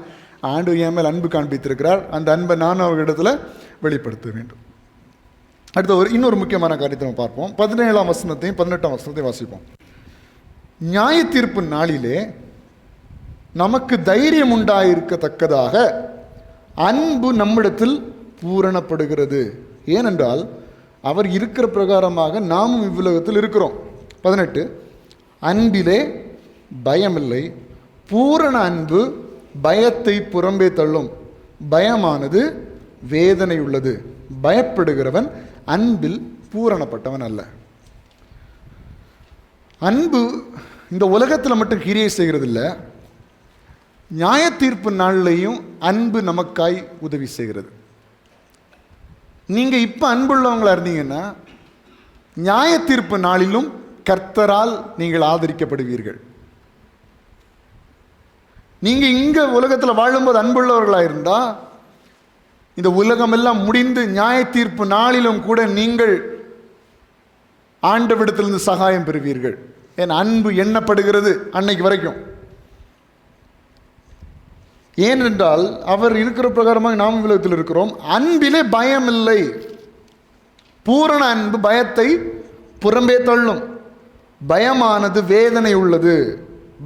ஆண்டவர் என் மேல் அன்பு காண்பித்திருக்கிறார், அந்த அன்பை நானும் அவர்களிடத்தில் வெளிப்படுத்த வேண்டும். அடுத்த இன்னொரு முக்கியமான காரியத்தை நம்ம பார்ப்போம். 17ஆம் வசனத்தையும் 18ஆம் வசனத்தையும் வாசிப்போம். நியாய தீர்ப்பு நாளிலே நமக்கு தைரியம் உண்டாயிருக்கத்தக்கதாக அன்பு நம்மிடத்தில் பூரணப்படுகிறது. ஏனென்றால் அவர் இருக்கிற பிரகாரமாக நாமும் இவ்வுலகத்தில் இருக்கிறோம். 18, அன்பிலே பயமில்லை, பூரண அன்பு பயத்தை புறம்பே தள்ளும், பயமானது வேதனை உள்ளது, பயப்படுகிறவன் அன்பில் பூரணப்பட்டவன் அல்ல. அன்பு இந்த உலகத்தில் மட்டும் கிரியை செய்கிறது இல்லை, நியாய தீர்ப்பு நாளிலையும் அன்பு நமக்காய் உதவி செய்கிறது. நீங்கள் இப்போ அன்புள்ளவங்களா இருந்தீங்கன்னா நியாய தீர்ப்பு நாளிலும் கர்த்தரால் நீங்கள் ஆதரிக்கப்படுவீர்கள். நீங்கள் இங்கே உலகத்தில் வாழும்போது அன்புள்ளவர்களாக இருந்தால் இந்த உலகமெல்லாம் முடிந்து நியாய தீர்ப்பு நாளிலும் கூட நீங்கள் ஆண்டவரிடத்திலிருந்து சகாயம் பெறுவீர்கள். என் அன்பு எண்ணப்படுகிறது அன்னைக்கு வரைக்கும். ஏனென்றால் அவர் இருக்கிற பிரகாரமாக நாம் உலகத்தில் இருக்கிறோம். அன்பிலே பயம் இல்லை. பூரண அன்பு பயத்தை புறம்பே தள்ளும், பயமானது வேதனை உள்ளது,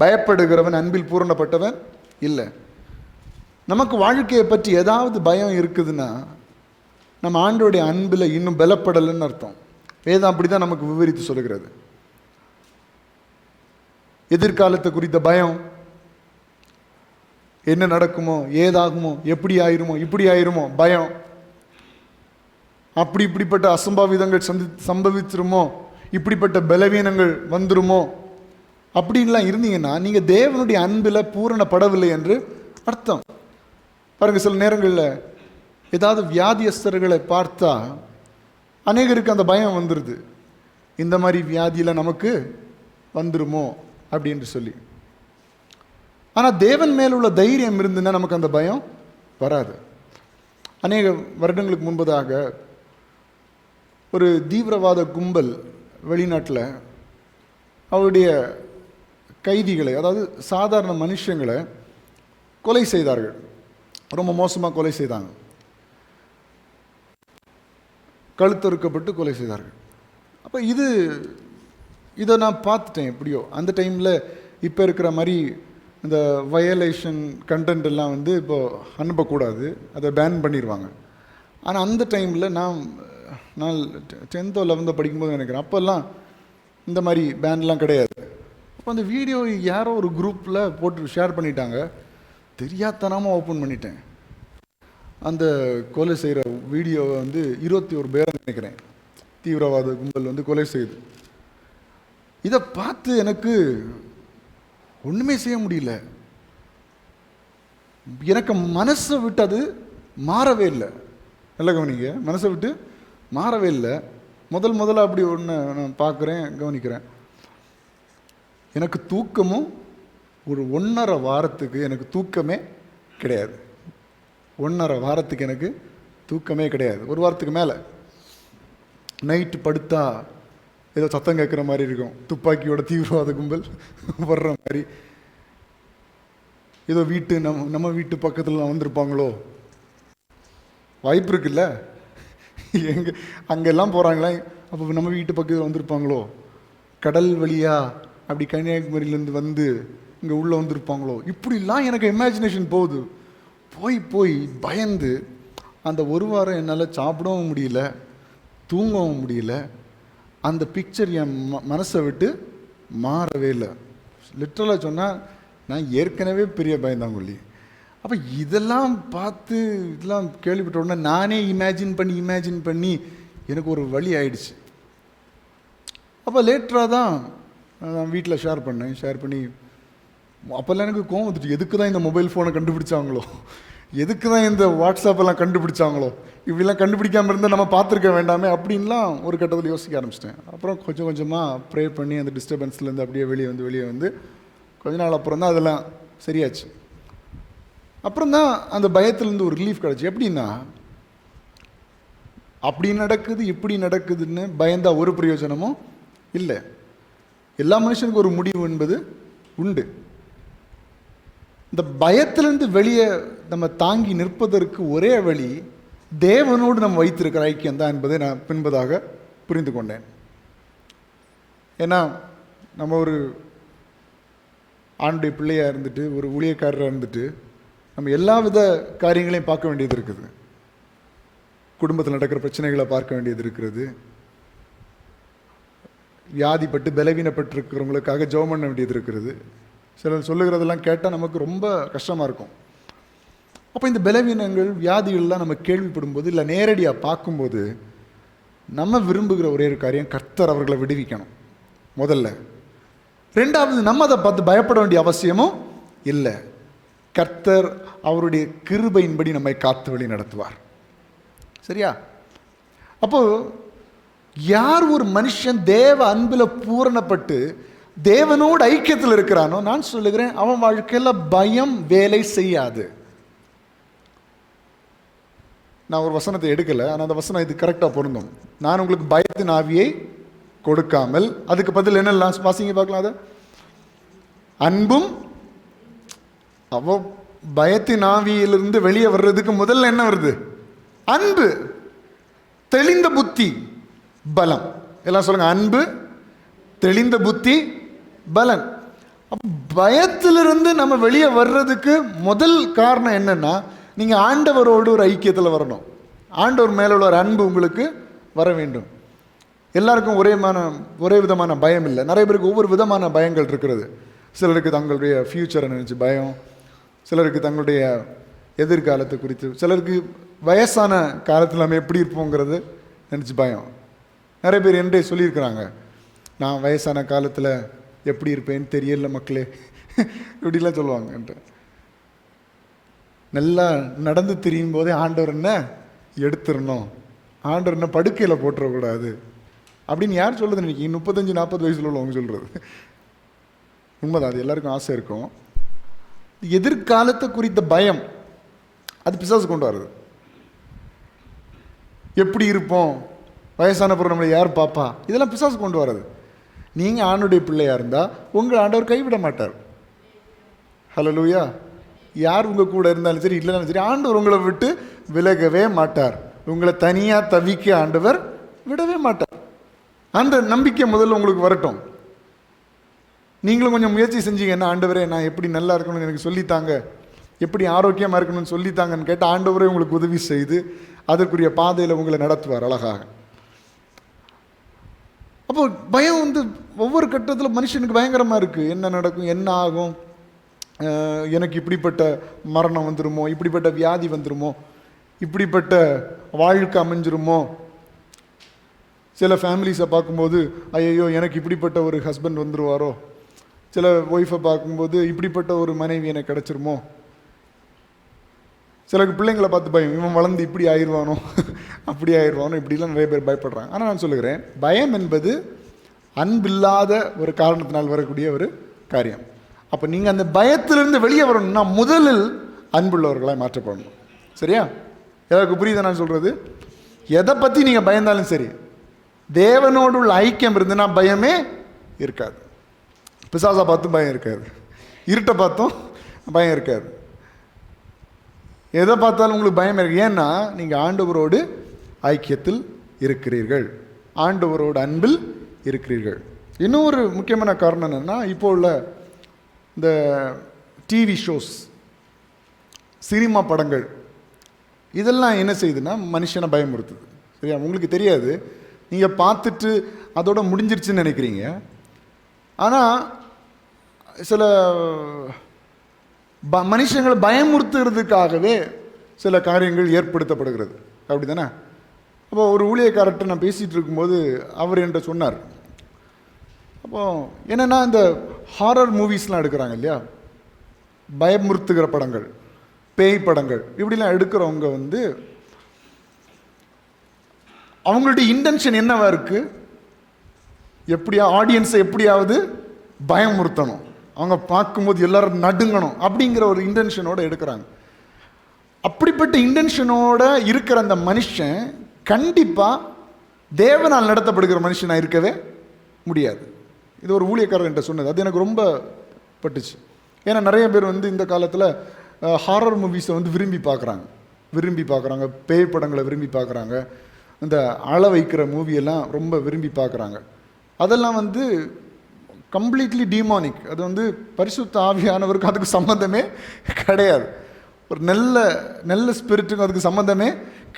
பயப்படுகிறவன் அன்பில் பூரணப்பட்டவன் இல்லை. நமக்கு வாழ்க்கையை பற்றி ஏதாவது பயம் இருக்குதுன்னா நம்ம ஆண்டோடைய அன்பில் இன்னும் பலப்படலைன்னு அர்த்தம். வேதம் அப்படி தான் நமக்கு விவரித்து சொல்லுகிறது. எதிர்காலத்தை குறித்த பயம், என்ன நடக்குமோ, ஏதாகுமோ, எப்படி ஆயிருமோ, இப்படி ஆயிருமோ பயம். இப்படிப்பட்ட அசம்பாவிதங்கள் சம்பவிச்சிருமோ, இப்படிப்பட்ட பலவீனங்கள் வந்துருமோ அப்படின்லாம் இருந்தீங்கன்னா நீங்கள் தேவனுடைய அன்பில் பூரணப்படவில்லை என்று அர்த்தம். பாருங்கள், சில நேரங்களில் ஏதாவது வியாதியஸ்தர்களை பார்த்தா அநேகருக்கு அந்த பயம் வந்துடுது, இந்த மாதிரி வியாதியில் நமக்கு வந்துருமோ அப்படின்னு சொல்லி. ஆனால் தேவன் மேல் உள்ள தைரியம் இருந்துன்னா நமக்கு அந்த பயம் வராது. அநேக வருடங்களுக்கு முன்பதாக ஒரு தீவிரவாத கும்பல் வெளிநாட்டில் அவருடைய கைதிகளை, அதாவது சாதாரண மனுஷங்களை கொலை செய்தார்கள். ரொம்ப மோசமாக கொலை செய்தாங்க. கழுத்தறுக்கப்பட்டு கொலை செய்தார்கள். அப்போ இதை நான் பார்த்துட்டேன். எப்படியோ அந்த டைமில் இப்போ இருக்கிற மாதிரி இந்த வயலேஷன் கண்டென்ட் எல்லாம் இப்போது அனுப்பக்கூடாது, அதை பேன் பண்ணிடுவாங்க. ஆனால் அந்த டைமில் நான் 10th or 11th படிக்கும்போது நினைக்கிறேன், அப்போல்லாம் இந்த மாதிரி பேன்லாம் கிடையாது. அப்போ அந்த வீடியோ யாரோ ஒரு குரூப்பில் போட்டு ஷேர் பண்ணிட்டாங்க. தெரியாதனமாக ஓப்பன் பண்ணிட்டேன். அந்த கொலை செய்கிற வீடியோவை 21 பேரை நினைக்கிறேன் தீவிரவாத கும்பல் கொலை செய்யுது. இதை பார்த்து எனக்கு ஒன்றுமே செய்ய முடியல. எனக்கு மனசை விட்டு அது மாறவே இல்லை. நல்ல கவனிங்க, மனசை விட்டு மாறவே இல்லை. முதல்ல அப்படி ஒன்று நான் பார்க்குறேன், கவனிக்கிறேன். எனக்கு தூக்கமும் ஒரு 1.5 வாரத்துக்கு எனக்கு தூக்கமே கிடையாது. 1.5 வாரத்துக்கு எனக்கு தூக்கமே கிடையாது. 1 வாரத்துக்கு மேலே நைட்டு படுத்தா ஏதோ சத்தம் கேட்குற மாதிரி இருக்கும், துப்பாக்கியோட தீவிரவாத கும்பல் வர்ற மாதிரி. ஏதோ நம்ம வீட்டு பக்கத்தில் வந்திருப்பாங்களோ, வாய்ப்பு இருக்குல்ல, அங்கெல்லாம் போகிறாங்களே, அப்போ நம்ம வீட்டு பக்கத்தில் வந்திருப்பாங்களோ, கடல் வழியாக அப்படி கன்னியாகுமரியிலேருந்து இங்கே உள்ளே வந்திருப்பாங்களோ, இப்படிலாம் எனக்கு இமேஜினேஷன் போகுது. போய் பயந்து அந்த 1 வாரம் என்னால் சாப்பிடவும் முடியல, தூங்கவும் முடியல. அந்த பிக்சர் என் மனசை விட்டு மாறவே இல்லை. லிட்ரலாக சொன்னால் நான் ஏற்கனவே பெரிய பயந்தாங்கொல்லி. அப்போ இதெல்லாம் பார்த்து இதெல்லாம் கேள்விப்பட்ட உடனே நானே இமேஜின் பண்ணி எனக்கு ஒரு வழி ஆயிடுச்சு. அப்போ லேட்டராக தான் நான் வீட்டில் ஷேர் பண்ணி அப்போல்லாம் எனக்கு கோவம் வந்துட்டு, எதுக்கு தான் இந்த மொபைல் ஃபோனை கண்டுபிடிச்சாங்களோ, எதுக்கு தான் இந்த வாட்ஸ்அப்பெல்லாம் கண்டுபிடிச்சாங்களோ, இப்படிலாம் கண்டுபிடிக்காமல் இருந்தால் நம்ம பார்த்துருக்க வேண்டாமே அப்படின்லாம் ஒரு கட்டத்தில் யோசிக்க ஆரம்பிச்சிட்டேன். அப்புறம் கொஞ்சமாக ப்ரே பண்ணி அந்த டிஸ்டர்பன்ஸ்லேருந்து அப்படியே வெளியே வந்து கொஞ்ச நாள் அப்புறம் தான் அதெல்லாம் சரியாச்சு. அப்புறம் தான் அந்த பயத்துலேருந்து ஒரு ரிலீஃப் கிடச்சி. எப்படின்னா, அப்படி நடக்குது இப்படி நடக்குதுன்னு பயந்தா ஒரு பிரயோஜனமும் இல்லை. எல்லா மனுஷனுக்கும் ஒரு முடிவு என்பது உண்டு. இந்த பயத்திலிருந்து வெளியே நம்ம தாங்கி நிற்பதற்கு ஒரே வழி தேவனோடு நம்ம வைத்திருக்கிற ஐக்கியம் தான் என்பதை நான் பின்பதாக புரிந்து கொண்டேன். ஏன்னா நம்ம ஒரு ஆண்டுடைய பிள்ளையாக இருந்துட்டு, ஒரு ஊழியக்காரராக இருந்துட்டு, நம்ம எல்லா வித காரியங்களையும் பார்க்க வேண்டியது இருக்குது. குடும்பத்தில் நடக்கிற பிரச்சனைகளை பார்க்க வேண்டியது இருக்கிறது. வியாதிப்பட்டு பலவீனப்பட்டிருக்கிறவங்களுக்காக ஜெபம் பண்ண வேண்டியது இருக்கிறது. சிலர் சொல்லுகிறதெல்லாம் கேட்டால் நமக்கு ரொம்ப கஷ்டமாக இருக்கும். அப்போ இந்த பலவீனங்கள் வியாதிகள்லாம் நம்ம கேள்விப்படும் போது, இல்லை நேரடியாக பார்க்கும்போது, நம்ம விரும்புகிற ஒரே ஒரு காரியம் கர்த்தர் அவர்களை விடுவிக்கணும் முதல்ல. ரெண்டாவது, நம்ம அதை பார்த்து பயப்பட வேண்டிய அவசியமும் இல்லை. கர்த்தர் அவருடைய கிருபையின்படி நம்மை காத்து வழி நடத்துவார். சரியா? அப்போ யார் ஒரு மனுஷன் தேவ அன்பில் பூரணப்பட்டு தேவனோடு ஐக்கியத்தில் இருக்கிறானோ, நான் சொல்லுகிறேன், அவன் வாழ்க்கையில் பயம் வேலை செய்யாது. நான் ஒரு வசனத்தை எடுக்கலை, ஆனால் அந்த வசனம் இது கரெக்டாக பொருந்தும். நான் உங்களுக்கு பயத்தின் ஆவியை கொடுக்காமல், அதுக்கு பதில் என்ன வாசிங்க பார்க்கலாம். அதை அன்பும், அவ பயத்தின் ஆவியிலிருந்து வெளியே வர்றதுக்கு முதல்ல என்ன வருது? அன்பு, தெளிந்த புத்தி, பலம். எல்லாம் சொல்லுங்க, அன்பு, தெளிந்த புத்தி, பலன். பயத்திலிருந்து நம்ம வெளியே வர்றதுக்கு முதல் காரணம் என்னன்னா, நீங்க ஆண்டவரோடு ஒரு ஐக்கியத்தில் வரணும். ஆண்டவர் மேல உள்ள ஒரு அன்பு உங்களுக்கு வர வேண்டும். எல்லாருக்கும் ஒரே விதமான பயம் இல்லை. நிறைய பேருக்கு ஒவ்வொரு விதமான பயங்கள் இருக்கிறது. சிலருக்கு தங்களுடைய ஃபியூச்சரை நினைச்சு பயம், சிலருக்கு தங்களுடைய எதிர்காலத்தை குறித்து, சிலருக்கு வயசான காலத்தில் நம்ம எப்படி இருப்போங்கிறது நினச்சி பயம். நிறைய பேர் என்றே சொல்லியிருக்கிறாங்க, நான் வயசான காலத்தில் எப்படி இருப்பேன்னு தெரியல மக்களே இப்படிலாம் சொல்லுவாங்கன்ட்டு. நல்லா நடந்து திரியும் போதே ஆண்டவர் என்ன எடுத்துடணும், ஆண்டவர் என்ன படுக்கையில் போட்டுறக்கூடாது அப்படின்னு யார் சொல்கிறது? இன்னைக்கு 35-40 வயசில் உள்ளவங்க சொல்கிறது உண்மைதான். அது எல்லாருக்கும் ஆசை இருக்கும். எதிர்காலத்தை குறித்த பயம் அது பிசாசு கொண்டு வருது. எப்படி இருப்போம், வயசான பிறகு நம்மளை யார் பாப்பா, இதெல்லாம் பிசாசு கொண்டு வர்றது. நீங்கள் ஆண்டுடைய பிள்ளையாக இருந்தால் உங்கள் ஆண்டவர் கைவிட மாட்டார். ஹல்லேலூயா. யார் உங்கள் கூட இருந்தாலும் சரி இல்லைனாலும் சரி, ஆண்டவர் உங்களை விட்டு விலகவே மாட்டார். உங்களை தனியாக தவிக்க ஆண்டவர் விடவே மாட்டார். அந்த நம்பிக்கை முதல்ல உங்களுக்கு வரட்டும். நீங்களும் கொஞ்சம் முயற்சி செஞ்சீங்கன்னா, ஆண்டவரே நான் எப்படி நல்லா இருக்கணும்னு எனக்கு சொல்லித்தாங்க, எப்படி ஆரோக்கியமாக இருக்கணும்னு சொல்லித்தாங்கன்னு கேட்டால் ஆண்டவரே உங்களுக்கு உதவி செய்து அதற்குரிய பாதையில் உங்களை நடத்துவார் அழகாக. அப்போ பயம் ஒவ்வொரு கட்டத்தில் மனுஷனுக்கு பயங்கரமாக இருக்குது. என்ன நடக்கும், என்ன ஆகும், எனக்கு இப்படிப்பட்ட மரணம் வந்துருமோ, இப்படிப்பட்ட வியாதி வந்துருமோ, இப்படிப்பட்ட வாழ்க்கை அமைஞ்சிருமோ. சில ஃபேமிலிஸை பார்க்கும்போது ஐயோ எனக்கு இப்படிப்பட்ட ஒரு ஹஸ்பண்ட் வந்துருவாரோ, சில ஒய்ஃபை பார்க்கும்போது இப்படிப்பட்ட ஒரு மனைவி எனக்கு கிடச்சிருமோ. சிலருக்கு பிள்ளைங்களை பார்த்து பயம், இவன் வளர்ந்து இப்படி ஆயிடுவானோ அப்படி ஆயிடுவானோ, இப்படிலாம் நிறைய பேர் பயப்படுறாங்க. ஆனால் நான் சொல்லுகிறேன், பயம் என்பது அன்பில்லாத ஒரு காரணத்தினால் வரக்கூடிய ஒரு காரியம். அப்போ நீங்கள் அந்த பயத்திலிருந்து வெளியே வரணும்னா முதலில் அன்புள்ளவர்களாக மாற்றப்படணும். சரியா? எனக்கு புரியுது நான் சொல்கிறது? எதை பற்றி நீங்கள் பயந்தாலும் சரி, தேவனோடு உள்ள ஐக்கியம் இருந்துன்னா பயமே இருக்காது. பிசாசை பார்த்தும் பயம் இருக்காது, இருட்டை பார்த்தும் பயம் இருக்காது, எதை பார்த்தாலும் உங்களுக்கு பயம் இருக்கு. ஏன்னா நீங்கள் ஆண்டவரோடு ஐக்கியத்தில் இருக்கிறீர்கள், ஆண்டவரோடு அன்பில் இருக்கிறீர்கள். இன்னொரு முக்கியமான காரணம் என்னென்னா, இப்போ உள்ள இந்த டிவி ஷோஸ், சினிமா படங்கள், இதெல்லாம் என்ன செய்யுதுன்னா மனுஷனை பயமுறுத்துது. சரியா? உங்களுக்கு தெரியாது, நீங்கள் பார்த்துட்டு அதோட முடிஞ்சிருச்சுன்னு நினைக்கிறீங்க. ஆனால் சில மனுஷங்களை பயமுறுத்துறதுக்காகவே சில காரியங்கள் ஏற்படுத்தப்படுகிறது. அப்படி தானே? அப்போ ஒரு ஊழியக்காரர்கிட்ட நான் பேசிகிட்டு இருக்கும்போது அவர் என்கிட்ட சொன்னார், அப்போது என்னென்னா இந்த ஹாரர் மூவிஸ்லாம் எடுக்கிறாங்க இல்லையா, பயமுறுத்துகிற படங்கள், பேய் படங்கள், இப்படிலாம் எடுக்கிறவங்க அவங்களுடைய இன்டென்ஷன் என்னவா இருக்குது, எப்படியா ஆடியன்ஸை எப்படியாவது பயமுறுத்தணும், அவங்க பார்க்கும்போது எல்லாரும் நடுங்கணும் அப்படிங்கிற ஒரு இன்டென்ஷனோடு எடுக்கிறாங்க. அப்படிப்பட்ட இன்டென்ஷனோட இருக்கிற அந்த மனுஷன் கண்டிப்பாக தேவனால் நடத்தப்படுகிற மனுஷனாக இருக்கவே முடியாது. இது ஒரு ஊழியக்காரர் என்கிட்ட சொன்னது, அது எனக்கு ரொம்ப பட்டுச்சு. ஏன்னா நிறைய பேர் இந்த காலத்தில் ஹாரர் மூவிஸை விரும்பி பார்க்குறாங்க, பேய் படங்களை விரும்பி பார்க்குறாங்க, இந்த அழ வைக்கிற மூவியெல்லாம் ரொம்ப விரும்பி பார்க்குறாங்க. அதெல்லாம் கம்ப்ளீட்லி டீமானிக். அது பரிசுத்த ஆவியானவருக்கு அதுக்கு சம்மந்தமே கிடையாது. ஒரு நல்ல ஸ்பிரிட்டுக்கும் அதுக்கு சம்மந்தமே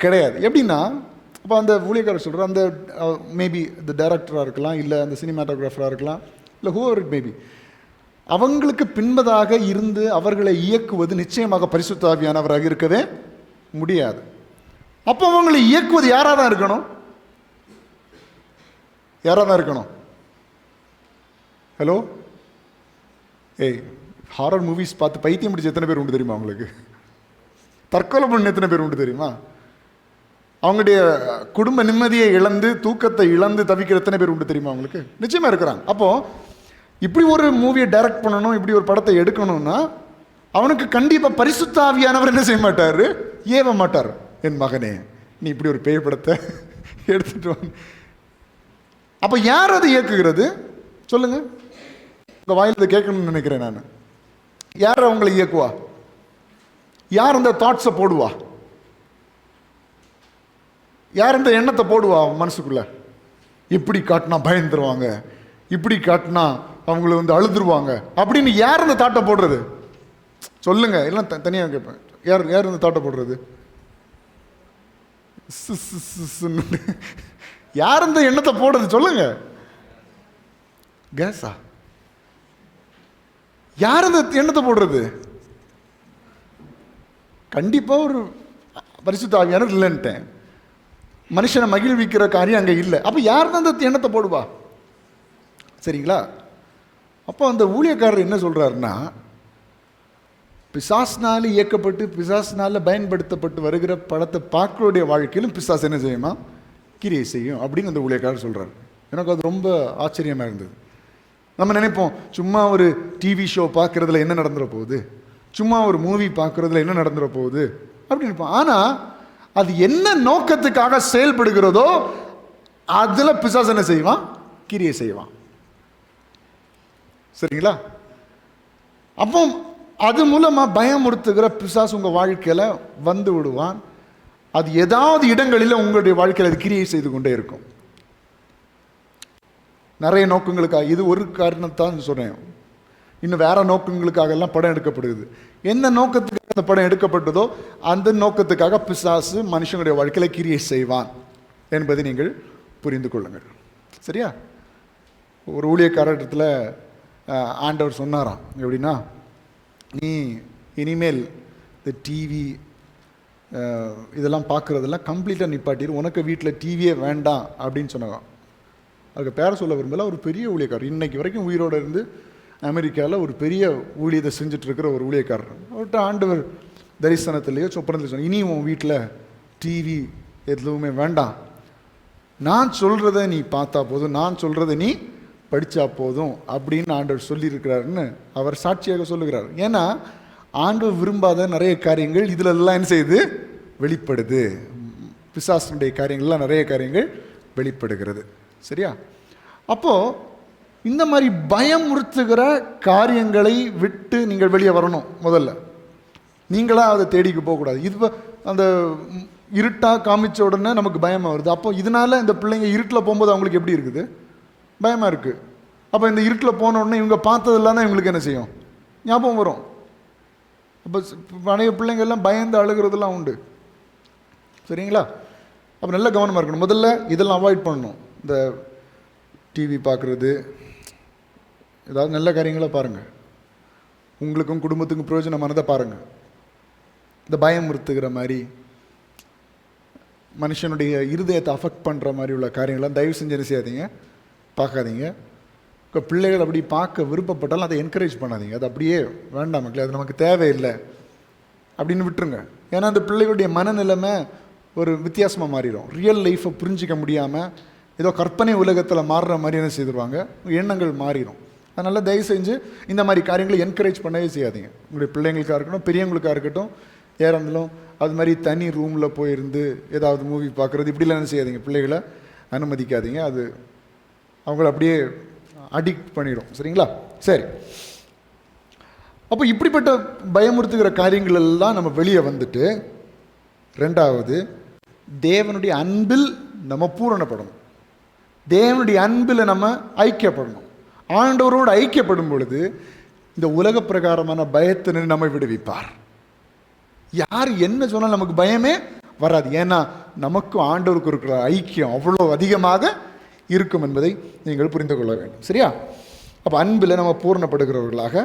கிடையாது. எப்படின்னா, அப்போ அந்த ஊழியக்காரர் சொல்கிற அந்த மேபி இந்த டைரக்டராக இருக்கலாம், இல்லை அந்த சினிமாட்டோகிராஃபராக இருக்கலாம், இல்லை ஹூவர் இட் மேபி, அவங்களுக்கு பின்பதாக இருந்து அவர்களை இயக்குவது நிச்சயமாக பரிசுத்த ஆவியானவராக இருக்கவே முடியாது. அப்போ அவங்களை இயக்குவது யாராக தான் இருக்கணும்? ஹலோ, ஹாரர் மூவிஸ் பார்த்து பைத்தியம் பிடிச்ச எத்தனை பேர் உண்டு தெரியுமா உங்களுக்கு? தற்கொலை பண்ண எத்தனை பேர் உண்டு தெரியுமா? அவங்களுடைய குடும்ப நிம்மதியை இழந்து, தூக்கத்தை இழந்து தவிக்கிற எத்தனை பேர் உண்டு தெரியுமா உங்களுக்கு? நிச்சயமாக இருக்கிறாங்க. அப்போது இப்படி ஒரு மூவியை டைரக்ட் பண்ணணும், இப்படி ஒரு படத்தை எடுக்கணும்னா அவனுக்கு கண்டிப்பாக பரிசுத்த ஆவியானவர் என்ன செய்ய மாட்டார், ஏவ மாட்டார். என் மகனே, நீ இப்படி ஒரு பேய் படத்தை எடுத்துட்டு வந்து. அப்போ யார் அதை இயக்குகிறது சொல்லுங்க? இந்த வாயில் இதை கேட்கணும்னு நினைக்கிறேன் நான். யார் அவங்களை இயக்குவா? யார் இந்த தாட்ஸை போடுவா? யார் இந்த எண்ணத்தை போடுவா மனசுக்குள்ள? இப்படி காட்டினா பயந்துருவாங்க, இப்படி காட்டினா அவங்கள அழுதுருவாங்க அப்படின்னு யார் இந்த தாட்டை போடுறது சொல்லுங்க? எல்லாம் தனியாக கேட்பேன். யார் இந்த தாட்டை போடுறது? யார் இந்த எண்ணத்தை போடுறது சொல்லுங்க? கேஸா? யார் இந்த எண்ணத்தை போடுறது? கண்டிப்பாக ஒரு பரிசுத்த ஆவியானவர் இல்லைன்ட்டேன். மனுஷனை மகிழ்விக்கிற காரியம் அங்கே இல்லை. அப்போ யார் தான் அந்த எண்ணத்தை போடுவா? சரிங்களா? அப்போ அந்த ஊழியக்காரர் என்ன சொல்கிறாருன்னா, பிசாசினால் இயக்கப்பட்டு பிசாசினால் பயன்படுத்தப்பட்டு வருகிற படத்தை பார்க்கக்கூடிய வாழ்க்கையிலும் பிசாசு என்ன செய்யுமா? கிரியை செய்யும் அப்படின்னு அந்த ஊழியக்காரர் சொல்கிறார். எனக்கு அது ரொம்ப ஆச்சரியமாக இருந்தது. நம்ம நினைப்போம், சும்மா ஒரு டிவி ஷோ பார்க்குறதுல என்ன நடந்துட போகுது, சும்மா ஒரு மூவி பார்க்குறதுல என்ன நடந்துட போகுது அப்படின்னு நினைப்போம். ஆனால் அது என்ன நோக்கத்துக்காக செயல்படுகிறதோ அதில் பிசாசு என்ன செய்வான்? கிரியை செய்வான். சரிங்களா? அப்போ அது மூலமாக பயமுறுத்துகிற பிசாசு உங்கள் வாழ்க்கையில் வந்து விடுவான். அது ஏதாவது இடங்களில் உங்களுடைய வாழ்க்கையில் அது கிரியை செய்து கொண்டே இருக்கும். நிறைய நோக்கங்களுக்காக, இது ஒரு காரணத்தான் சொல்கிறேன். இன்னும் வேற நோக்கங்களுக்காக எல்லாம் படம் எடுக்கப்படுது. எந்த நோக்கத்துக்காக அந்த படம் எடுக்கப்பட்டதோ அந்த நோக்கத்துக்காக பிசாசு மனுஷனுடைய வாழ்க்கையில் கிரியை செய்வான் என்பதை நீங்கள் புரிந்து கொள்ளுங்கள். சரியா? ஒரு ஊழியக்காரத்தில் ஆண்டவர் சொன்னாராம், எப்படின்னா, நீ இனிமேல் இந்த டிவி இதெல்லாம் பார்க்குறதெல்லாம் கம்ப்ளீட்டாக நிப்பாட்டிடு, உனக்கு வீட்டில் டிவியே வேண்டாம் அப்படின்னு சொன்னாங்க. அதுக்கு பேர சொல்ல விரும்பல. ஒரு பெரிய ஊழியக்காரர், இன்னைக்கு வரைக்கும் உயிரோடு இருந்து அமெரிக்காவில் ஒரு பெரிய ஊழியத்தை செஞ்சுட்ருக்கிற ஒரு ஊழியக்காரர். அவர்கிட்ட ஆண்டவர் தரிசனத்திலேயோ சொப்பனத்தில் சொன்ன, இனி உன் வீட்டில் டிவி எதுவுமே வேண்டாம், நான் சொல்கிறத நீ பார்த்தா போதும், நான் சொல்கிறத நீ படித்தா போதும் அப்படின்னு ஆண்டவர் சொல்லியிருக்கிறாருன்னு அவர் சாட்சியாக சொல்லுகிறார். ஏன்னா ஆண்டவர் விரும்பாத நிறைய காரியங்கள் இதில் எல்லாம் என்ன செய்யுது? வெளிப்படுது. பிசாசனுடைய காரியங்கள்லாம் நிறைய காரியங்கள் வெளிப்படுகிறது. சரியா? அப்போது இந்த மாதிரி பயமுறுத்துகிற காரியங்களை விட்டு நீங்கள் வெளியே வரணும். முதல்ல நீங்களாக அதை தேடிக்கு போகக்கூடாது. இது அந்த இருட்டாக காமிச்ச உடனே நமக்கு பயமாக வருது. அப்போ இதனால் இந்த பிள்ளைங்க இருட்டில் போகும்போது அவங்களுக்கு எப்படி இருக்குது? பயமாக இருக்குது. அப்போ இந்த இருட்டில் போன உடனே இவங்க பார்த்ததெல்லாம் தான் இவங்களுக்கு என்ன செய்யும்? ஞாபகம் வரும். அப்போ பழைய பிள்ளைங்கள்லாம் பயந்து அழுகிறதுலாம் உண்டு. சரிங்களா? அப்போ நல்ல கவனமாக இருக்கணும். முதல்ல இதெல்லாம் அவாய்ட் பண்ணணும். இந்த டிவி பார்க்குறது, ஏதாவது நல்ல காரியங்களை பாருங்கள், உங்களுக்கும் குடும்பத்துக்கும் பிரயோஜனமானதை பாருங்கள். இந்த பயமுறுத்துகிற மாதிரி, மனுஷனுடைய இருதயத்தை அஃபெக்ட் பண்ணுற மாதிரி உள்ள காரியங்கள்லாம் தயவு செஞ்சு என்ன செய்யாதீங்க, பார்க்காதீங்க. இப்போ பிள்ளைகள் அப்படி பார்க்க விருப்பப்பட்டாலும் அதை என்கரேஜ் பண்ணாதீங்க. அது அப்படியே வேண்டாம் மக்களே, அது நமக்கு தேவையில்லை அப்படின்னு விட்டுருங்க. ஏன்னா அந்த பிள்ளைகளுடைய மனநிலைமை ஒரு வித்தியாசமாக மாறிடும். ரியல் லைஃப்பை புரிஞ்சிக்க முடியாமல் ஏதோ கற்பனை உலகத்தில் மாறுற மாதிரி என்ன செய்துருவாங்க, எண்ணங்கள் மாறிடும். அதனால் தயவு செஞ்சு இந்த மாதிரி காரியங்களை என்கரேஜ் பண்ணவே செய்யாதீங்க. உங்களுடைய பிள்ளைங்களுக்காக இருக்கட்டும், பெரியவங்களுக்காக இருக்கட்டும், யாராக இருந்தாலும் அது மாதிரி தனி ரூமில் போயிருந்து ஏதாவது மூவி பார்க்குறது இப்படிலாம் என்ன செய்யாதீங்க. பிள்ளைகளை அனுமதிக்காதீங்க. அது அவங்கள அப்படியே அடிக்ட் பண்ணிடும். சரிங்களா? சரி. அப்போ இப்படிப்பட்ட பயமுறுத்துகிற காரியங்கள் எல்லாம் நம்ம வெளியே வந்துட்டு, ரெண்டாவது தேவனுடைய அன்பில் நம்ம பூரணப்படணும். தேவனுடைய அன்பில் நம்ம ஐக்கியப்படணும். ஆண்டவரோடு ஐக்கியப்படும் பொழுது இந்த உலக பிரகாரமான பயத்தினை நம்மை விடுவிப்பார். யார் என்ன சொன்னால் நமக்கு பயமே வராது. ஏன்னா நமக்கும் ஆண்டவருக்கு இருக்கிற ஐக்கியம் அவ்வளோ அதிகமாக இருக்கும் என்பதை நீங்கள் புரிந்து கொள்ள வேண்டும். சரியா? அப்போ அன்பில் நம்ம பூரணப்படுகிறவர்களாக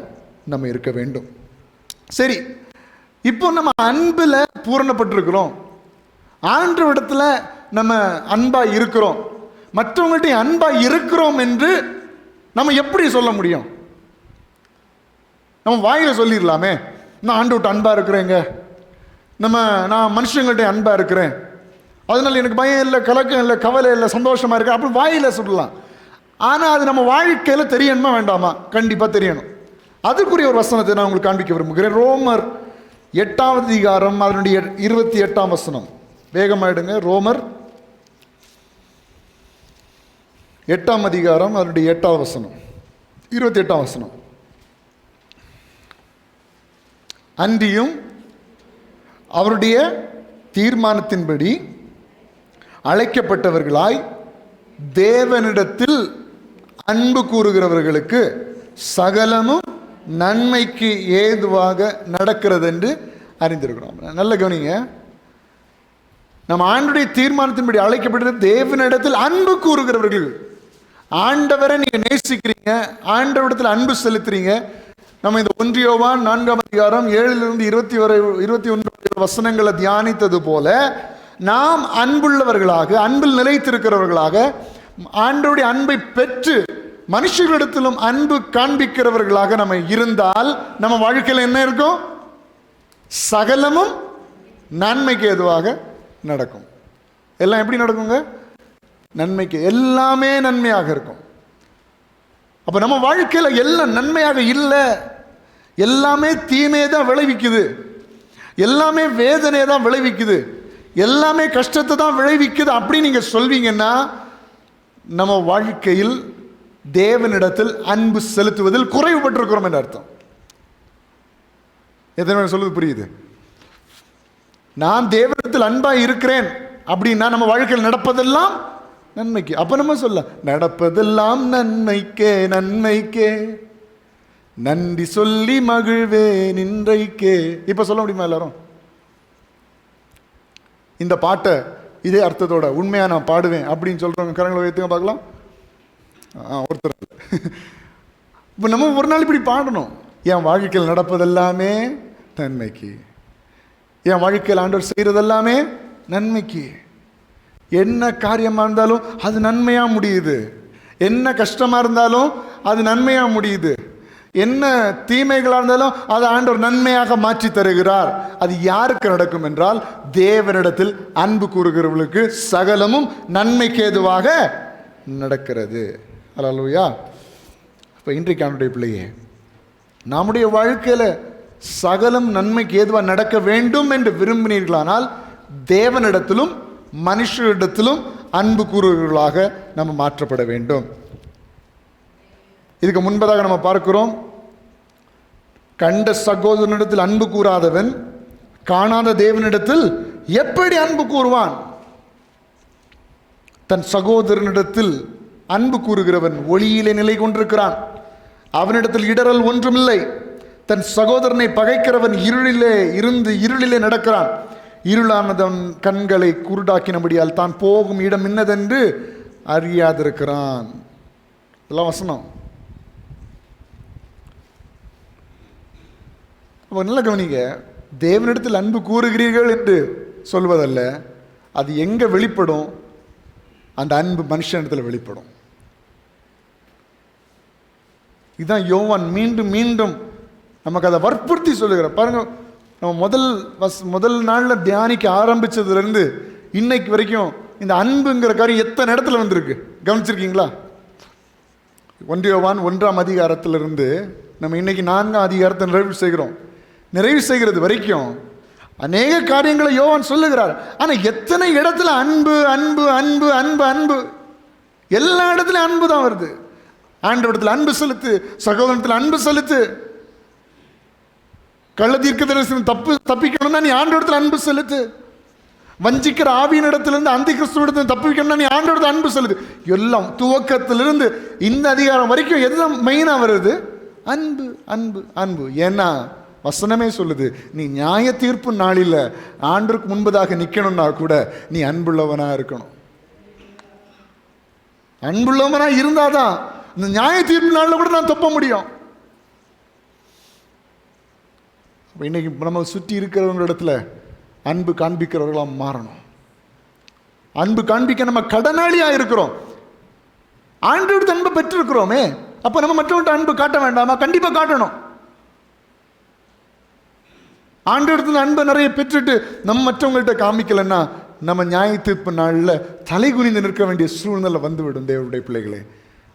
நம்ம இருக்க வேண்டும். சரி, இப்போ நம்ம அன்பில் பூரணப்பட்டிருக்கிறோம், ஆண்டவரிடத்தில் நம்ம அன்பாக இருக்கிறோம், மற்றவங்கள்ட்ட அன்பாக இருக்கிறோம் என்று நம்ம எப்படி சொல்ல முடியும்? நம்ம வாயில் சொல்லிடலாமே, நான் ஆண்டவர்கிட்ட அன்பாக இருக்கிறேங்க, நான் மனுஷங்கள்ட்ட அன்பாக இருக்கிறேன், அதனால் எனக்கு பயம் இல்லை, கலக்கம் இல்லை, கவலை இல்லை, சந்தோஷமாக இருக்கேன் அப்படி வாயில் சொல்லலாம். ஆனால் அது நம்ம வாழ்க்கையில் தெரியணுமா வேண்டாமா? கண்டிப்பாக தெரியணும். அதுக்குரிய ஒரு வசனத்தை நான் உங்களுக்கு காண்பிக்க விரும்புகிறேன். ரோமர் 8ஆம் அதிகாரம் அதனுடைய 28ஆம் வசனம். வேகமாயிடுங்க. ரோமர் 8ஆம் அதிகாரம் அதனுடைய 8ஆம் வசனம், 28ஆம் வசனம். அன்றியும் அவருடைய தீர்மானத்தின்படி அழைக்கப்பட்டவர்களாய் தேவனிடத்தில் அன்பு கூறுகிறவர்களுக்கு சகலமும் நன்மைக்கு ஏதுவாக நடக்கிறது என்று அறிந்திருக்கிறோம். நல்ல கவனிங்க. நம்ம ஆண்டுடைய தீர்மானத்தின்படி அழைக்கப்பட்ட தேவனிடத்தில் அன்பு கூறுகிறவர்கள். ஆண்டவரை நீங்க நேசிக்கிறீங்க, ஆண்டவரிடத்தில் அன்பு செலுத்துறீங்க. நம்ம இந்த 1 யோவான் 4ஆம் அதிகாரம் 7 21 வசனங்களை தியானித்தது போல நாம் அன்புள்ளவர்களாக, அன்பில் நிலைத்திருக்கிறவர்களாக, ஆண்டவருடைய அன்பை பெற்று மனுஷர்களிடத்திலும் அன்பு காண்பிக்கிறவர்களாக நம்ம இருந்தால் நம்ம வாழ்க்கையில் என்ன இருக்கும்? சகலமும் நன்மைக்கு ஏதுவாக நடக்கும். எல்லாம் எப்படி நடக்குங்க? நன்மைக்கு. எல்லாமே நன்மையாக இருக்கும். அப்ப நம்ம வாழ்க்கையில் எல்லாம் நன்மையாக இல்லை, எல்லாமே தீமையை தான் விளைவிக்குது, எல்லாமே வேதனையை தான் விளைவிக்குது, எல்லாமே கஷ்டத்தை தான் விளைவிக்குது அப்படி நீங்க சொல்வீங்கன்னா நம்ம வாழ்க்கையில் தேவனிடத்தில் அன்பு செலுத்துவதில் குறைவுபட்டிருக்கிறோம் என்று அர்த்தம். எத்தனை பேர் சொல்லுது புரியுது? நான் தேவனிடத்தில் அன்பாக இருக்கிறேன் அப்படின்னா நம்ம வாழ்க்கையில் நடப்பதெல்லாம் நன்மைக்கு. அப்ப நம்ம சொல்ல நடப்பதெல்லாம் நன்மைக்கே, நன்மைக்கே நன்றி சொல்லி மகிழ்வே நின்றைக்கே. இப்ப சொல்ல முடியுமா எல்லாரும்? இந்த பாட்டை இதே அர்த்தத்தோட உண்மையா நான் பாடுவேன் அப்படின்னு சொல்றவங்க கரங்களை வைத்துங்க பார்க்கலாம். ஒருத்தர். இப்போ நம்ம ஒரு நாள் இப்படி பாடணும். என் வாழ்க்கையில் நடப்பதெல்லாமே நன்மைக்கு, என் வாழ்க்கையில் ஆண்டவர் செய்யறதெல்லாமே நன்மைக்கு. என்ன காரியமாக இருந்தாலும் அது நன்மையாக முடியுது, என்ன கஷ்டமாக இருந்தாலும் அது நன்மையாக முடியுது, என்ன தீமைகளாக இருந்தாலும் அதை ஆண்டவர் நன்மையாக மாற்றி தருகிறார். அது யாருக்கு நடக்கும் என்றால் தேவனிடத்தில் அன்பு கூறுகிறவர்களுக்கு சகலமும் நன்மைக்கு ஏதுவாக நடக்கிறது. அல்லேலூயா. இப்போ இன்றைக்கு ஆண்டவருடைய பிள்ளையே, நம்முடைய வாழ்க்கையில் சகலம் நன்மைக்கு ஏதுவாக நடக்க வேண்டும் என்று விரும்பினீர்களானால் தேவனிடத்திலும் மனுஷரிடத்திலும் அன்பு கூறுவர்களாக நம்ம மாற்றப்பட வேண்டும். இதுக்கு முன்பதாக நம்ம பார்க்கிறோம், கண்ட சகோதரனிடத்தில் அன்பு கூறாதவன் காணாத தேவனிடத்தில் எப்படி அன்பு கூறுவான்? தன் சகோதரனிடத்தில் அன்பு கூறுகிறவன் ஒளியிலே நிலை கொண்டிருக்கிறான், அவனிடத்தில் இடரல் ஒன்றுமில்லை. தன் சகோதரனை பகைக்கிறவன் இருளிலே இருந்து இருளிலே நடக்கிறான், இருளானதன் கண்களை குருடாக்கினபடியால் தான் போகும் இடம் என்னதென்று அறியாதிருக்கிறான். இதெல்லாம் வசனம். அப்போ நல்ல கவனிங்க, தேவனிடத்தில் அன்பு கூறுகிறீர்கள் என்று சொல்வதல்ல, அது எங்கே வெளிப்படும்? அந்த அன்பு மனுஷனிடத்தில் வெளிப்படும். இதுதான் யோவான் மீண்டும் மீண்டும் நமக்கு அதை வற்புறுத்தி சொல்லுகிறார். பாருங்க, நம்ம முதல் நாளில் தியானிக்க ஆரம்பிச்சதுலேருந்து இன்னைக்கு வரைக்கும் இந்த அன்புங்கிற காரியம் எத்தனை இடத்துல வந்திருக்கு கவனிச்சிருக்கீங்களா? 1 யோவான் 1ஆம் அதிகாரத்திலிருந்து நம்ம இன்னைக்கு 4ஆம் அதிகாரத்தை நிறைவு செய்கிறது வரைக்கும் அநேக காரியங்களை யோவான் சொல்லுகிறார். ஆனால் எத்தனை இடத்துல அன்பு அன்பு அன்பு அன்பு அன்பு, எல்லா இடத்துலையும் அன்பு தான் வருது. ஆண்டவரிடத்தில் அன்பு செலுத்து, சகோதரத்தில் அன்பு செலுத்து. கள்ள தீர்க்கதரிசனம் தப்பிக்கணும்னா நீ ஆண்டவரிடத்தில் அன்பு செலுத்து. வஞ்சிக்கிற ஆவியின் இடத்திலிருந்து அந்த கிறிஸ்துவிடத்தில் தப்பிக்கணும்னா நீ ஆண்டவரிடத்தில் அன்பு செலுத்து. எல்லாம் துவக்கத்திலிருந்து இந்த அதிகாரம் வரைக்கும் எதுதான் மெயினாக வருது? அன்பு அன்பு அன்பு. ஏன்னா வசனமே சொல்லுது, நீ நியாய தீர்ப்பு நாளில் ஆண்டருக்கு முன்பதாக நிற்கணும்னா கூட நீ அன்புள்ளவனா இருக்கணும். அன்புள்ளவனா இருந்தாதான் இந்த நியாய தீர்ப்பு நாளில் கூட நான் தப்ப முடியும். இன்னைக்கு நம்ம சுற்றி இருக்கிறவங்களிடத்துல அன்பு காண்பிக்கிறவர்களாக மாறணும். அன்பு காண்பிக்க நம்ம கடனாளியாக இருக்கிறோம். ஆண்டவருடைய அன்பை பெற்றிருக்கிறோமே, அப்போ நம்ம மற்றவங்கள்ட்ட அன்பு காட்ட வேண்டாமா? கண்டிப்பாக காட்டணும். ஆண்டவரத்தில் அன்பை நிறைய பெற்றுட்டு நம்ம மற்றவங்கள்ட்ட காமிக்கலைன்னா நம்ம நியாய தீர்ப்பு நாளில் தலை குனிந்து நிற்க வேண்டிய சூழ்நிலை வந்துவிடும். தேவனுடைய பிள்ளைகளே,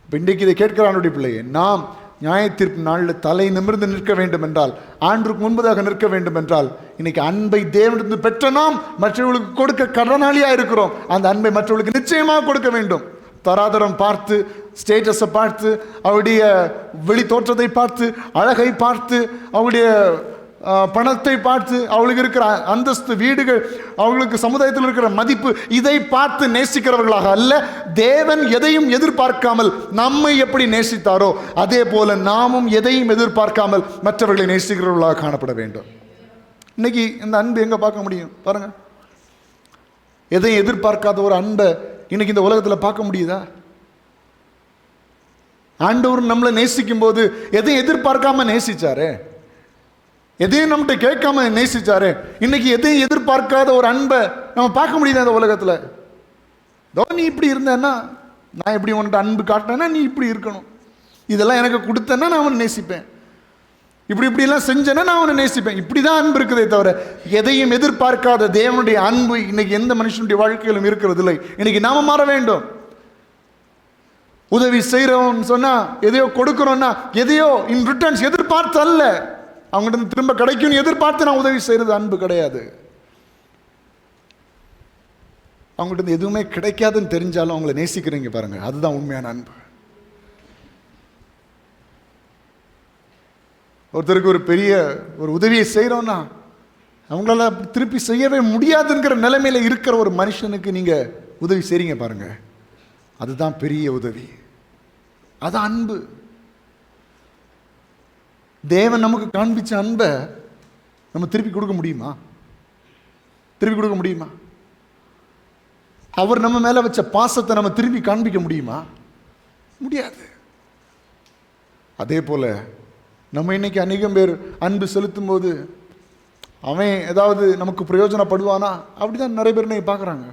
இப்போ இன்றைக்கு இதை கேட்கிற ஆண்டுடைய பிள்ளையே, நாம் நியாய தீர்ப்பு நாளில் தலை நிமிர்ந்து நிற்க வேண்டும் என்றால், ஆண்டுக்கு முன்பதாக நிற்க வேண்டும் என்றால், இன்னைக்கு அன்பை தேவனிடத்தில் பெற்ற நாம் மற்றவர்களுக்கு கொடுக்க கடனாளியாக இருக்கிறோம். அந்த அன்பை மற்றவர்களுக்கு நிச்சயமாக கொடுக்க வேண்டும். தராதரம் பார்த்து, ஸ்டேட்டஸை பார்த்து, அவருடைய வெளி தோற்றத்தை பார்த்து, அழகை பார்த்து, அவருடைய பணத்தை பார்த்து, அவளுக்கு இருக்கிற அந்தஸ்து, வீடுகள், அவங்களுக்கு சமுதாயத்தில் இருக்கிற மதிப்பு, இதை பார்த்து நேசிக்கிறவர்களாக அல்ல. தேவன் எதையும் எதிர்பார்க்காமல் நம்மை எப்படி நேசித்தாரோ அதே போல நாமும் எதையும் எதிர்பார்க்காமல் மற்றவர்களை நேசிக்கிறவர்களாக காணப்பட வேண்டும். இன்னைக்கு இந்த அன்பு எங்க பார்க்க முடியும்? பாருங்க, எதையும் எதிர்பார்க்காத ஒரு அன்பை இன்னைக்கு இந்த உலகத்தில் பார்க்க முடியுதா? ஆண்டவர் நம்மளை நேசிக்கும் போது எதையும் எதிர்பார்க்காம நேசிச்சாரு, எதையும் நம்மகிட்ட கேட்காம நேசிச்சாரு. இன்னைக்கு எதையும் எதிர்பார்க்காத ஒரு அன்பை நம்ம பார்க்க முடியுது அந்த உலகத்தில். இதோ நீ இப்படி இருந்தேன்னா நான் எப்படி உன்கிட்ட அன்பு காட்டினேன்னா நீ இப்படி இருக்கணும், இதெல்லாம் எனக்கு கொடுத்தேன்னா நான் அவனை நேசிப்பேன், இப்படிலாம் செஞ்சேன்னா நான் அவனை நேசிப்பேன். இப்படி தான் அன்பு இருக்குதே தவிர எதையும் எதிர்பார்க்காத தேவனுடைய அன்பு இன்னைக்கு எந்த மனுஷனுடைய வாழ்க்கையிலும் இருக்கிறது இல்லை. இன்னைக்கு நாம மாற வேண்டும். உதவி செய்கிறோம் சொன்னா எதையோ கொடுக்கிறோம்னா எதையோ இன் ரிட்டர்ன்ஸ் எதிர்பார்த்து அல்ல, அவங்ககிட்ட திரும்ப கிடைக்கும் எதிர்பார்த்து நான் உதவி செய்யறது அன்பு கிடையாது. அவங்ககிட்ட எதுவுமே கிடைக்காதுன்னு தெரிஞ்சாலும் அவங்கள நேசிக்கிறீங்க பாருங்க, அதுதான் உண்மையான அன்பு. ஒருத்தருக்கு ஒரு பெரிய ஒரு உதவியை செய்கிறோன்னா அவங்களால திருப்பி செய்யவே முடியாதுங்கிற நிலைமையில இருக்கிற ஒரு மனுஷனுக்கு நீங்க உதவி செய்றீங்க பாருங்க, அதுதான் பெரிய உதவி, அது அன்பு. தேவன் நமக்கு காண்பிச்ச அன்பை நம்ம திருப்பி கொடுக்க முடியுமா? திருப்பி கொடுக்க முடியுமா? அவர் நம்ம மேல வச்ச பாசத்தை நம்ம திருப்பி காண்பிக்க முடியுமா? முடியாது. அதே போல நம்ம இன்னைக்கு அநேகம் பேர் அன்பு செலுத்தும் போது அவன் ஏதாவது நமக்கு பிரயோஜனப்படுவானா? அப்படிதான் நிறைய பேர் இன்னைக்கு பார்க்குறாங்க.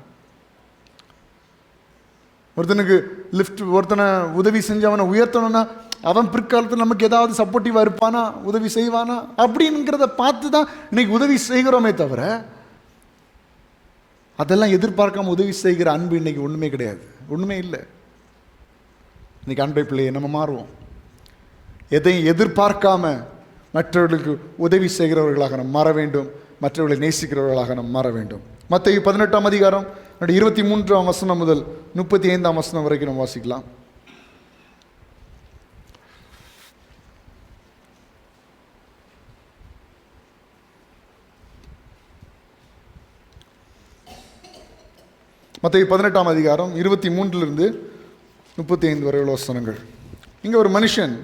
ஒருத்தனுக்கு லிஃப்ட், ஒருத்தனை உதவி செஞ்சு அவனை உயர்த்தணும்னா அவன் பிற்காலத்தில் நமக்கு ஏதாவது சப்போர்ட்டிவாக இருப்பானா, உதவி செய்வானா அப்படிங்கிறத பார்த்து தான் இன்னைக்கு உதவி செய்கிறோமே தவிர அதெல்லாம் எதிர்பார்க்காம உதவி செய்கிற அன்பு இன்னைக்கு ஒன்றுமே கிடையாது, ஒன்றுமே இல்லை. இன்னைக்கு அன்பை பிள்ளையை நம்ம மாறுவோம். எதையும் எதிர்பார்க்காம மற்றவர்களுக்கு உதவி செய்கிறவர்களாக நம்ம மாற வேண்டும், மற்றவர்களை நேசிக்கிறவர்களாக நம்ம மாற வேண்டும். மத்தேயு 18ஆம் அதிகாரம் 23ஆம் வசனம் முதல் 35ஆம் வசனம் வரைக்கும் நம்ம வாசிக்கலாம். மத்தேயு 18ஆம் அதிகாரம் 23 35 வரை உள்ள வசனங்கள். இங்கே ஒரு மனுஷன்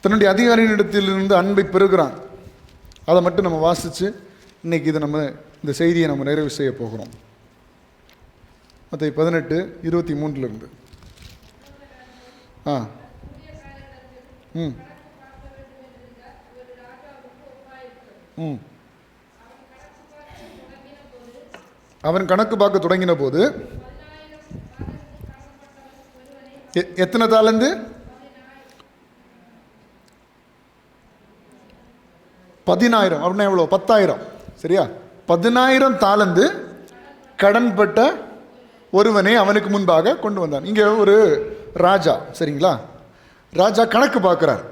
தன்னுடைய அதிகாரியிடத்திலிருந்து அன்பை பெறுகிறான். அதை மட்டும் நம்ம வாசித்து இன்னைக்கு இதை நம்ம இந்த செய்தியை நம்ம நிறைவு செய்ய போகிறோம். மத்தேயு 18:23 அவன் கணக்கு பார்க்க தொடங்கின போது எத்தனை தாலந்து? 10,000. அப்படின்னா எவ்வளோ? 10,000. சரியா? 10,000 தாலந்து கடன்பட்ட ஒருவனை அவனுக்கு முன்பாக கொண்டு வந்தான். இங்கே ஒரு ராஜா, சரிங்களா, ராஜா கணக்கு பார்க்குறார்.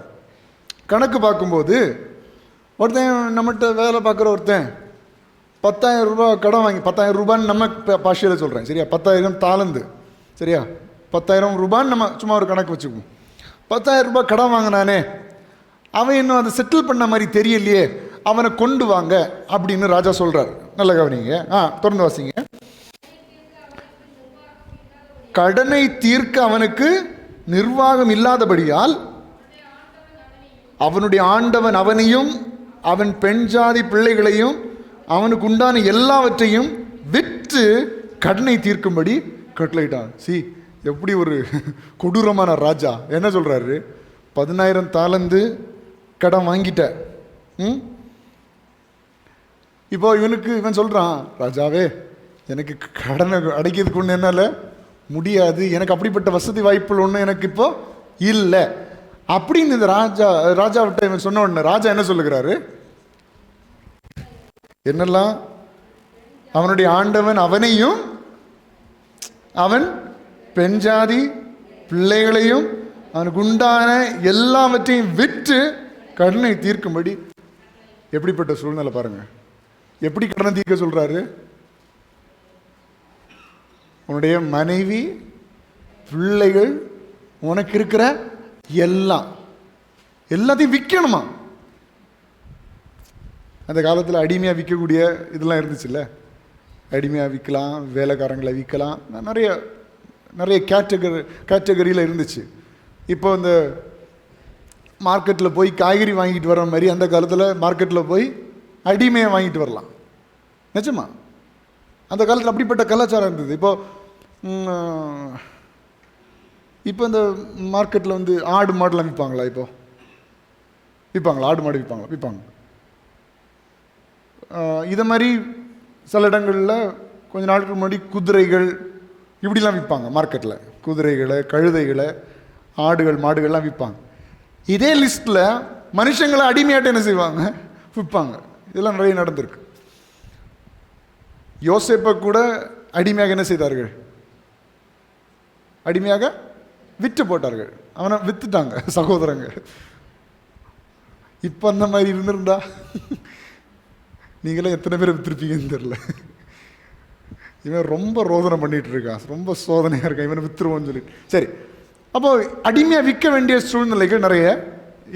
கணக்கு பார்க்கும்போது ஒருத்தன் நம்மகிட்ட வேலை பார்க்குற ஒருத்தன் 10,000 ரூபாய் கடன் வாங்கி, 10,000 ரூபான்னு நம்ம பாஷையில் சொல்கிறேன், சரியா, 10,000 தாலந்து, சரியா, 10,000 ரூபான்னு நம்ம சும்மா ஒரு கணக்கு வச்சுக்குவோம். 10,000 ரூபாய் கடன் வாங்கினானே, அவன் இன்னும் அதை செட்டில் பண்ண மாதிரி தெரியலையே, அவனை கொண்டு வாங்க அப்படின்னு ராஜா சொல்றார். நல்ல கவனிங்க, தொடர்ந்து வாசிங்க. கடனை தீர்க்க அவனுக்கு நிர்வாகம் இல்லாதபடியால் அவனுடைய ஆண்டவன் அவனையும் அவன் பெண் ஜாதி பிள்ளைகளையும் அவனுக்கு உண்டான எல்லாவற்றையும் விற்று கடனை தீர்க்கும்படி கட்டளையிட்டான். எப்படி ஒரு கொடூரமான ராஜா. என்ன சொல்றாரு? 10,000 தாலந்து கடன் வாங்கிட்ட. இப்போ இவன் சொல்றான், ராஜாவே எனக்கு கடனை அடைக்கிறதுக்கு ஒன்று என்னால முடியாது, எனக்கு அப்படிப்பட்ட வசதி வாய்ப்புகள் ஒன்று எனக்கு இப்போ இல்லை அப்படின்னு இந்த ராஜாவிட்ட இவன் சொன்ன உடனே ராஜா என்ன சொல்லுகிறாரு? என்னெல்லாம்? அவனுடைய ஆண்டவன் அவனையும் அவன் பெண் ஜாதி பிள்ளைகளையும் அவனுக்கு உண்டான எல்லாவற்றையும் விற்று கடனை தீர்க்கும்படி. எப்படிப்பட்ட சூழ்நிலை பாருங்க. எப்படி கடனை தீர்க்க சொல்றாரு? உன்னுடைய மனைவி, பிள்ளைகள், உனக்கு இருக்கிற எல்லாத்தையும் விற்கணுமா? அந்த காலத்தில் அடிமையாக விற்கக்கூடிய இதெல்லாம் இருந்துச்சுல்ல. அடிமையாக விற்கலாம், வேலைக்காரங்களை விற்கலாம், நிறைய நிறைய கேட்டகரியில் இருந்துச்சு. இப்போ இந்த மார்க்கெட்டில் போய் காய்கறி வாங்கிட்டு வர மாதிரி அந்த காலத்தில் மார்க்கெட்டில் போய் அடிமையை வாங்கிட்டு வரலாம். நிஜமா அந்த காலத்தில் அப்படிப்பட்ட கலாச்சாரம் இருந்தது. இப்போ இந்த மார்க்கெட்டில் வந்து ஆடு மாடுலாம் விற்பாங்களா? இப்போ விற்பாங்களா? ஆடு மாடு விற்பாங்க. இதை மாதிரி சில இடங்களில் கொஞ்ச நாட்களுக்கு முன்னாடி குதிரைகள் இப்படிலாம் விற்பாங்க மார்க்கெட்டில். குதிரைகளை, கழுதைகளை, ஆடுகள், மாடுகள்லாம் விற்பாங்க. இதே லிஸ்ட்டில் மனுஷங்களை அடிமையாட்ட என்ன செய்வாங்க, விற்பாங்க. இதெல்லாம் நிறைய நடந்திருக்கு. யோசேப்பை கூட அடிமையாக என்ன செய்தார்கள், அடிமையாக விற்று போட்டார்கள். அவனை விற்றுட்டாங்க சகோதரங்க. இப்போ அந்த மாதிரி இருந்திருந்தா நீங்களே எத்தனை பேர் விற்றுருப்பீங்கன்னு தெரில. இவன் ரொம்ப ரோதனை பண்ணிட்டு இருக்கான், ரொம்ப சோதனையாக இருக்கான், இவனை விற்றுருவோன்னு சொல்லிட்டு. சரி, அப்போ அடிமையாக விற்க வேண்டிய சூழ்நிலைகள் நிறைய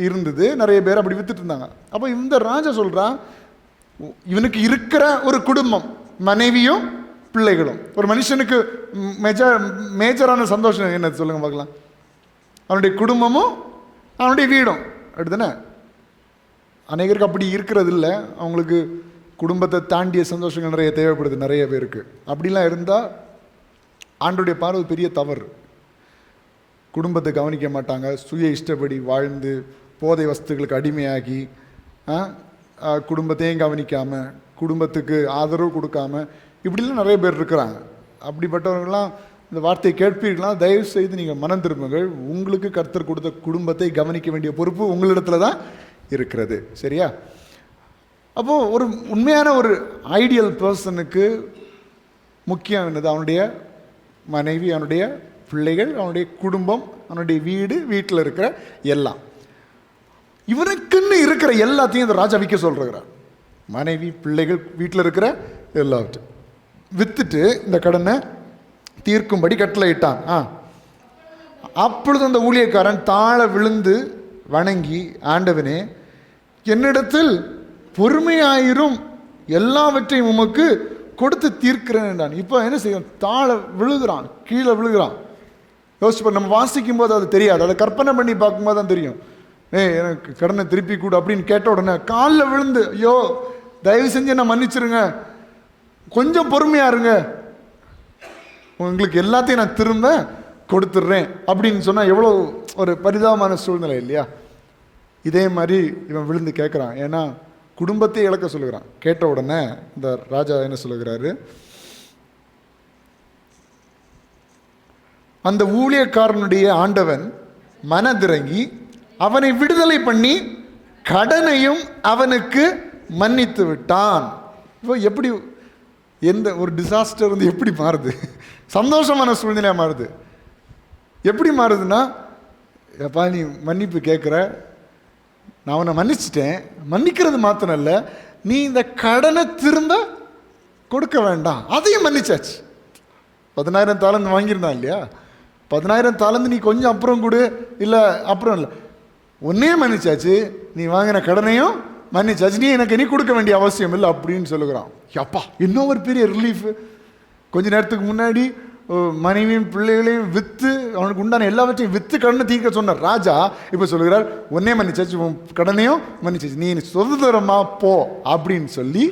இருந்தது. நிறைய பேர் அப்படி வித்துட்டு இருந்தாங்க. அப்போ இந்த ராஜா சொல்கிறான், இவனுக்கு இருக்கிற ஒரு குடும்பம், மனைவியும் பிள்ளைகளும். ஒரு மனுஷனுக்கு மேஜரான சந்தோஷம் என்ன சொல்லுங்க பார்க்கலாம்? அவனுடைய குடும்பமும் அவனுடைய வீடும். அப்படிதானே? அநேகருக்கு அப்படி இருக்கிறது இல்லை. அவங்களுக்கு குடும்பத்தை தாண்டிய சந்தோஷங்கள் நிறைய தேவைப்படுது நிறைய பேருக்கு. அப்படிலாம் இருந்தால் ஆண்டோடைய பார்வை பெரிய தவறு. குடும்பத்தை கவனிக்க மாட்டாங்க, சுய இஷ்டப்படி வாழ்ந்து போதை வஸ்துக்களுக்கு அடிமையாகி குடும்பத்தையும் கவனிக்காமல், குடும்பத்துக்கு ஆதரவு கொடுக்காம, இப்படிலாம் நிறைய பேர் இருக்கிறாங்க. அப்படிப்பட்டவர்கள்லாம் இந்த வார்த்தையை கேட்பீர்களா? தயவு செய்து நீங்கள் மனம் திரும்புங்கள். உங்களுக்கு கர்த்தர் கொடுத்த குடும்பத்தை கவனிக்க வேண்டிய பொறுப்பு உங்களிடத்துல தான் இருக்கிறது. சரியா? அப்போது ஒரு உண்மையான ஒரு ஐடியல் பர்சனுக்கு முக்கியம் என்னது? அவனுடைய மனைவி, அவனுடைய பிள்ளைகள், அவனுடைய குடும்பம், அவனுடைய வீடு, வீட்டில் இருக்கிற எல்லாம். இவனுக்குன்னு இருக்கிற எல்லாத்தையும் இந்த ராஜா விற்க சொல்கிறார். மனைவி, பிள்ளைகள், வீட்டில் இருக்கிற எல்லாத்தையும் விற்றுட்டு இந்த கடனை தீர்க்கும்படி கட்டளையிட்டான். அப்பொழுது அந்த ஊழியக்காரன் தாழ விழுந்து வணங்கி, ஆண்டவனே, என்னிடத்தில் பொறுமையாயிரும், எல்லாவற்றையும் உமக்கு கொடுத்து தீர்க்கிறேன் என்றான். இப்போ என்ன செய்யும்? தாழ விழுகிறான், கீழே விழுகிறான். யோசிச்சு நம்ம வாசிக்கும் போது அது தெரியாது, அதை கற்பனை பண்ணி பார்க்கும்போது தான் தெரியும். எனக்கு கடனை திருப்பி கொடு அப்படின்னு கேட்ட உடனே காலில் விழுந்து, ஐயோ தயவு செஞ்சு என்ன மன்னிச்சிருங்க, கொஞ்சம் பொறுமையா இருங்க, உங்களுக்கு எல்லாத்தையும் நான் திரும்ப கொடுத்துட்றேன் அப்படின்னு சொன்னால் எவ்வளோ ஒரு பரிதாபமான சூழ்நிலை இல்லையா? இதே மாதிரி இவன் விழுந்து கேட்குறான். ஏன்னா குடும்பத்தை இழக்க சொல்லுகிறான். கேட்ட உடனே இந்த ராஜா என்ன சொல்லுகிறாரு? அந்த ஊழியக்காரனுடைய ஆண்டவன் மனதிறங்கி அவனை விடுதலை பண்ணி கடனையும் அவனுக்கு மன்னித்து விட்டான். இப்போ எப்படி எந்த ஒரு டிசாஸ்டர் வந்து எப்படி மாறுது? சந்தோஷமான சூழ்நிலையாக மாறுது. எப்படி மாறுதுன்னா, எப்பா நீ மன்னிப்பு கேட்குற, நான் அவனை மன்னிச்சிட்டேன், மன்னிக்கிறது மாத்திரம் இல்லை, நீ இந்த கடனை திரும்ப கொடுக்க வேண்டாம், அதையும் மன்னிச்சாச்சு. 10,000 தாலந்து வாங்கியிருந்தான் இல்லையா? 10,000 தாலந்து நீ கொஞ்சம் அப்புறம் கொடு, இல்லை அப்புறம் இல்லை, ஒன்னே மன்னிச்சாச்சு, நீ வாங்கின கடனையும் மன்னிச்சாச்சு, நீ எனக்கு நீ கொடுக்க வேண்டிய அவசியம் இல்லை அப்படின்னு சொல்லுகிறான். அப்பா, இன்னும் ஒரு பெரிய ரிலீஃப். கொஞ்ச நேரத்துக்கு முன்னாடி மனைவியும் பிள்ளைகளையும் விற்று அவனுக்கு உண்டான எல்லாவற்றையும் விற்று கடனை தீர்க்க சொன்ன ராஜா இப்போ சொல்லுகிறார், ஒன்னே மன்னிச்சாச்சு, உன் கடனையும் மன்னிச்சாச்சு, நீ சுதந்திரமா போ அப்படின்னு சொல்லி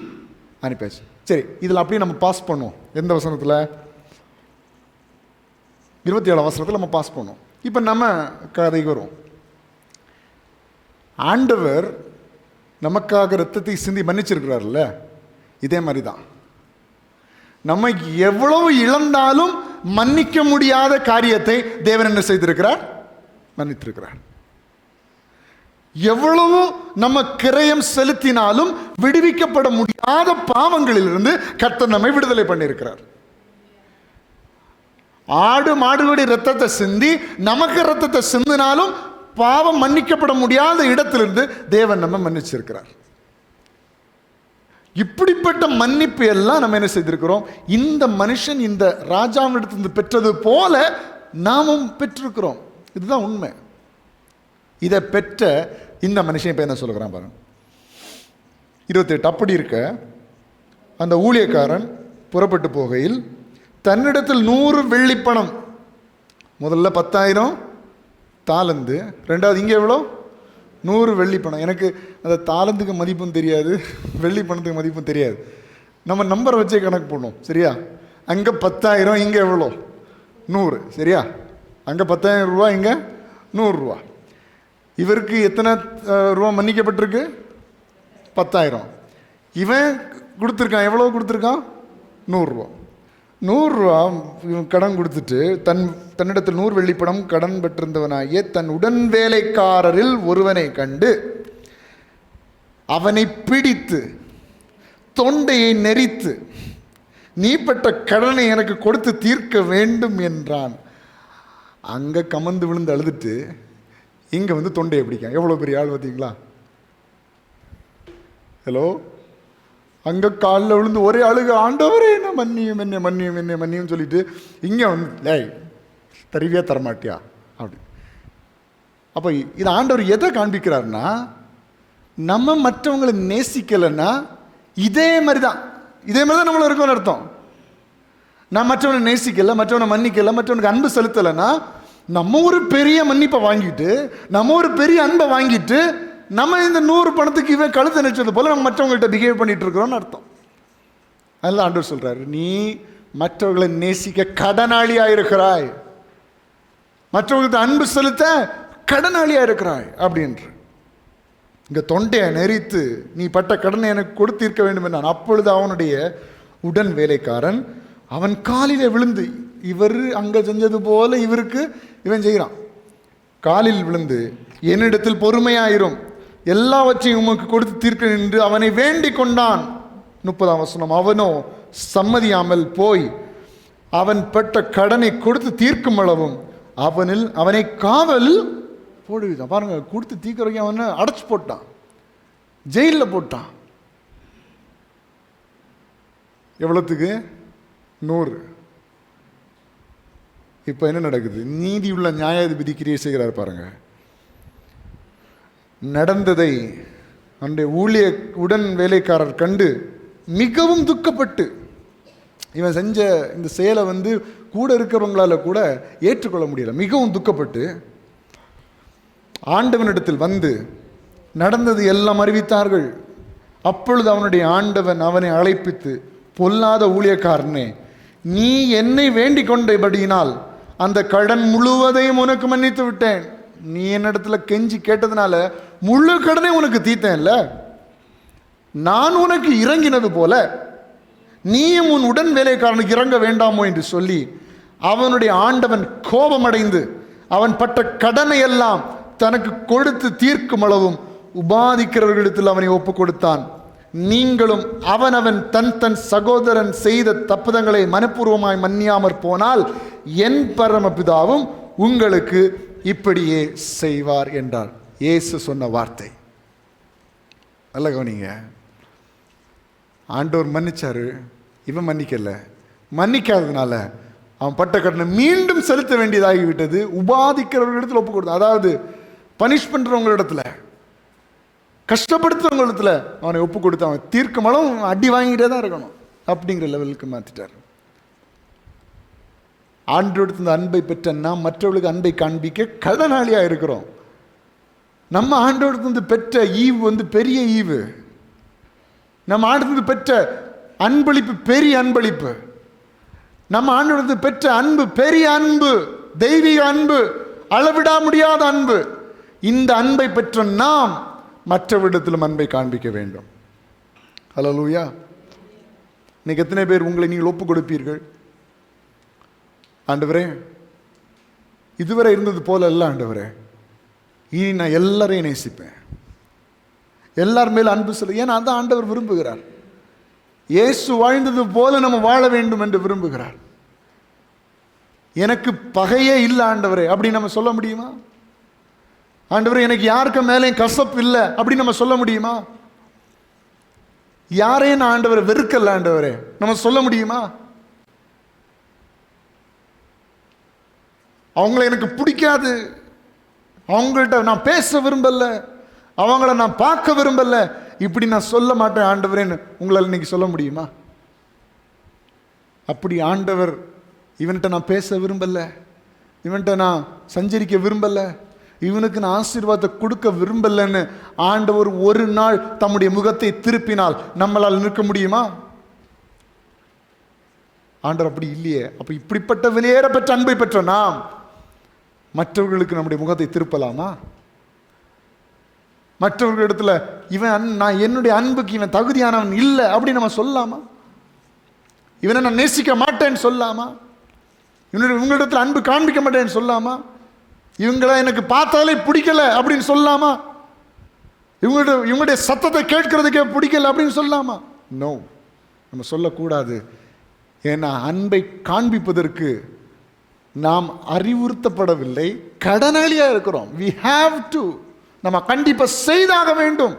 அனுப்பியாச்சு. சரி, இதில் அப்படியே நம்ம பாஸ் பண்ணுவோம். எந்த வசனத்தில்? 27 வசனத்தில் நம்ம பாஸ் பண்ணுவோம். இப்போ நம்ம கதைக்கு வருவோம். ஆண்டவர் நமக்காக இரத்தத்தை சிந்தி மன்னிச்சிருக்கிறார்ல, இதே மாதிரி தான் நம்ம எவ்வளவு இழந்தாலும் மன்னிக்க முடியாத காரியத்தை தேவன் என்ன செய்திருக்கிறார்? மன்னித்திருக்கிறார். எவ்வளவு நம்ம கிரயம் செலுத்தினாலும் விடுவிக்கப்பட முடியாத பாவங்களிலிருந்து கர்த்தர் நம்மை விடுதலை பண்ணியிருக்கிறார். ஆடு மாடுகளுடைய இரத்தத்தை சிந்தி நமக்கு இரத்தத்தை சிந்தினாலும் பாவம் மன்னிக்கப்பட முடியாத இடத்திலிருந்து தேவன் நம்ம மன்னிச்சிருக்கிறார். இப்படிப்பட்ட மன்னிப்பு எல்லாம் நம்ம என்ன செய்திருக்கிறோம்? இந்த மனுஷன் இந்த ராஜாவிடத்திலிருந்து பெற்றது போல நாமும் பெற்றிருக்கிறோம். இதுதான் உண்மை. இதை பெற்ற இந்த மனுஷன் இப்ப என்ன சொல்லுகிறான் பாருங்க. 28. அப்படி இருக்க அந்த ஊழியக்காரன் புறப்பட்டு போகையில் தன்னிடத்தில் 100 வெள்ளிப்பணம், முதல்ல 10,000 தாலந்து, ரெண்டாவது இங்கே எவ்வளோ? 100 வெள்ளிப்பணம். எனக்கு அந்த தாளந்துக்கு மதிப்பும் தெரியாது, வெள்ளி பணத்துக்கு மதிப்பும் தெரியாது. நம்ம நம்பரை வச்சே கணக்கு போடணும். சரியா? அங்கே 10,000, இங்கே எவ்வளோ? 100. சரியா? அங்கே 10,000 ரூபா, இங்கே 100 ரூபா. இவருக்கு எத்தனை ரூபா மன்னிக்கப்பட்டிருக்கு? 10,000. இவன் கொடுத்துருக்கான், எவ்வளோ கொடுத்துருக்கான்? 100 ரூபா. 100 ரூபா இவன் கடன் கொடுத்துட்டு தன்னிடத்தில் 100 வெள்ளிப்பணம் கடன் பெற்றிருந்தவனாகிய தன் உடன் வேலைக்காரரில் ஒருவனை கண்டு அவனை பிடித்து தொண்டையை நெரித்து, நீ பட்ட கடனை எனக்கு கொடுத்து தீர்க்க வேண்டும் என்றான். அங்கே கமந்து விழுந்து அழுதுட்டு இங்கே வந்து தொண்டையை பிடிக்கான். எவ்வளோ பெரிய ஆள் பார்த்தீங்களா? ஹலோ, அங்கே காலில் விழுந்து ஒரே அழுக, ஆண்டவரே என்ன மன்னியும் என்ன மன்னியும் என்ன மன்னியும் சொல்லிட்டு இங்கே வந்து லேய் தருவியா தரமாட்டியா அப்படி. அப்போ இது ஆண்டவர் எதை காண்பிக்கிறாருன்னா, நம்ம மற்றவங்களை நேசிக்கலைன்னா இதே மாதிரி தான் நம்மளும் இருக்கோம்னு அர்த்தம். நான் மற்றவனை நேசிக்கல, மற்றவனை மன்னிக்கல, மற்றவனுக்கு அன்பு செலுத்தலைன்னா நம்ம ஒரு பெரிய மன்னிப்பை வாங்கிட்டு, நம்ம ஒரு பெரிய அன்பை வாங்கிட்டு, நம்ம இந்த 100 பணத்துக்கு இவன் கழுத்தை நினைச்சது போல நம்ம மற்றவங்கள்ட்ட பிஹேவ் பண்ணிட்டு இருக்கிறோம்னு அர்த்தம். அதெல்லாம் ஆண்டவர் சொல்றாரு, நீ மற்றவர்களை நேசிக்க கடனாளியா இருக்கிறாய், மற்றவர்களுக்கு அன்பு செலுத்த கடனாளியா இருக்கிறாய் அப்படின்ற. இங்க தொண்டையை நெரித்து நீ பட்ட கடனை எனக்கு கொடுத்திருக்க வேண்டும் என்றான். அப்பொழுது அவனுடைய உடன் வேலைக்காரன் அவன் காலிலே விழுந்து, இவர் அங்க செஞ்சது போல இவருக்கு இவன் செய்கிறான், காலில் விழுந்து என்னிடத்தில் பொறுமையாயிரும், எல்லாவற்றையும் உமக்கு கொடுத்து தீர்க்க என்று அவனை வேண்டிக் கொண்டான். 30ஆம் வசனம். அவனோ சம்மதியாமல் போய் அவன் பட்ட கடனை கொடுத்து தீர்க்கும் அளவும் அவனை காவல் போடுவிதான். பாருங்க, கொடுத்து தீர்க்க அவனை அடைச்சு போட்டான், ஜெயிலில் போட்டான். எவ்வளோத்துக்கு? 100. இப்போ என்ன நடக்குது? நீதியுள்ள நியாயாதிபதி கிரியை செய்கிறார் பாருங்க. நடந்ததை அன்றைய உடன் வேலைக்காரர் கண்டு மிகவும் துக்கப்பட்டு, இவன் செஞ்ச இந்த செயலை வந்து கூட இருக்கிறவங்களால கூட ஏற்றுக்கொள்ள முடியல, மிகவும் துக்கப்பட்டு ஆண்டவனிடத்தில் வந்து நடந்தது எல்லாம் அறிவித்தார்கள். அப்பொழுது அவனுடைய ஆண்டவன் அவனை அழைப்பித்து, பொல்லாத ஊழியக்காரனே, நீ என்னை வேண்டிக் கொண்டபடியினால் அந்த கடன் முழுவதையும் உனக்கு மன்னித்து விட்டேன். நீ என்னிடத்துல கெஞ்சி கேட்டதுனால முழு கடனை உனக்கு தீர்த்தேன்ல. நான் உனக்கு இறங்கினது போல நீயும் உன் உடன் வேலைக்காரனுக்கு இறங்க வேண்டாமோ என்று சொல்லி அவனுடைய ஆண்டவன் கோபமடைந்து அவன் பட்ட கடனை எல்லாம் தனக்கு கொடுத்து தீர்க்கும் அளவும் உபாதிக்கிறவர்களிடத்தில் அவனை ஒப்பு கொடுத்தான். நீங்களும் அவனவன் தன் சகோதரன் செய்த தப்புதங்களை மனப்பூர்வமாய் மன்னியாமற் போனால் என் பரமபிதாவும் உங்களுக்கு இப்படியே செய்வார் என்றார். இயேசு சொன்ன வார்த்தை. நல்ல கவனிங்க. ஆண்டவர் மன்னிச்சாரு, இவன் மன்னிக்கல. மன்னிக்காததுனால அவன் பட்ட கடனை மீண்டும் செலுத்த வேண்டியதாகிவிட்டது. உபாதிக்கிறவர்களிடத்தில் ஒப்பு கொடுத்தான். அதாவது பனிஷ் பண்றவங்களிடத்துல, கஷ்டப்படுத்துறவங்களிடத்துல அவனை ஒப்பு கொடுத்து அவன் தீர்க்கமளவு அடி வாங்கிட்டே தான் இருக்கணும் அப்படிங்கிற லெவலுக்கு மாற்றிட்டார். ஆண்டோடு இந்த அன்பை பெற்ற நாம் மற்றவர்களுக்கு அன்பை காண்பிக்க கடனாளியாக இருக்கிறோம். நம்ம ஆண்டோடு பெற்ற ஈவு வந்து பெரிய ஈவு. நம்ம ஆண்டோடு பெற்ற அன்பளிப்பு பெரிய அன்பளிப்பு. நம்ம ஆண்டோடு பெற்ற அன்பு பெரிய அன்பு, தெய்வீக அன்பு, அளவிட முடியாத அன்பு. இந்த அன்பை பெற்ற நாம் மற்றவரிடத்திலும் அன்பை காண்பிக்க வேண்டும். ஹல்லேலூயா. இன்னைக்கு எத்தனை பேர் உங்களை நீங்கள் ஒப்பு கொடுப்பீர்கள்? ஆண்டவரே, இதுவரை இருந்தது போல அல்ல ஆண்டவரே, இனி நான் எல்லாரையும் நேசிப்பேன், எல்லார் மேல அன்பு செலுத்த. ஏன்னா அதான் ஆண்டவர் விரும்புகிறார். இயேசு வாழ்ந்தது போல நம்ம வாழ வேண்டும் என்று விரும்புகிறார். எனக்கு பகையே இல்லை ஆண்டவரே அப்படி நம்ம சொல்ல முடியுமா? ஆண்டவரே, எனக்கு யாருக்கு மேலே கசப்பு இல்லை அப்படி நம்ம சொல்ல முடியுமா? யாரையும் நான் ஆண்டவரை வெறுக்கல ஆண்டவரே நம்ம சொல்ல முடியுமா? அவங்கள எனக்கு பிடிக்காது, அவங்கள்ட்ட நான் பேச விரும்பல, அவங்கள நான் பார்க்க விரும்பல, இப்படி நான் சொல்ல மாட்டேன் ஆண்டவரேன்னு உங்களால் இன்னைக்கு சொல்ல முடியுமா? அப்படி ஆண்டவர் இவன்கிட்ட நான் பேச விரும்பல, இவன்கிட்ட நான் சஞ்சரிக்க விரும்பல, இவனுக்கு நான் ஆசீர்வாதத்தை கொடுக்க விரும்பலன்னு ஆண்டவர் ஒரு நாள் தம்முடைய முகத்தை திருப்பினால் நம்மளால் நிற்க முடியுமா? ஆண்டவர் அப்படி இல்லையே. அப்ப இப்படிப்பட்ட வெளியேற பெற்ற அன்பை பெற்ற நாம் மற்றவர்களுக்கு நம்முடைய முகத்தை திருப்பலாமா? மற்றவர்களிடத்துல நான் என்னுடைய அன்புக்கு இவன் தகுதியானவன் இல்லை அப்படி நம்ம சொல்லாமா? இவனை நான் நேசிக்க மாட்டேன்னு சொல்லாமா? உங்களிடத்துல அன்பு காண்பிக்க மாட்டேன்னு சொல்லாமா? இவங்கள எனக்கு பார்த்தாலே பிடிக்கல அப்படின்னு சொல்லாமா? இவங்களுடைய சத்தத்தை கேட்கறதுக்கே பிடிக்கல அப்படின்னு சொல்லாமா? நோ, நம்ம சொல்லக்கூடாது. ஏன்னா அன்பை காண்பிப்பதற்கு நாம் அறிவுறுத்தப்படவில்லை, கடனாளியா இருக்கிறோம். we have to, நம்ம கண்டிப்பா செய்தாக வேண்டும்,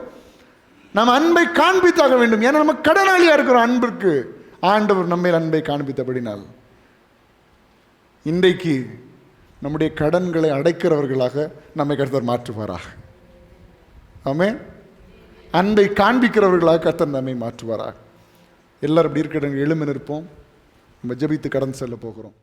நம்ம அன்பை காண்பித்தாக வேண்டும். ஏன்னா நம்ம கடனாளியா இருக்கிறோம் அன்பிற்கு. ஆண்டவர் நம்மை அன்பை காண்பித்தபடினால் இன்றைக்கு நம்முடைய கடன்களை அடைக்கிறவர்களாக நம்மை கர்த்தர் மாற்றுவாராக. ஆமென். அன்பை காண்பிக்கிறவர்களாக கர்த்தர் நம்மை மாற்றுவாராக. எல்லாரும் இப்படி இருக்கிற எழுமி நிற்போம். நம்ம ஜெபித்து கடன் செல்ல போகிறோம்.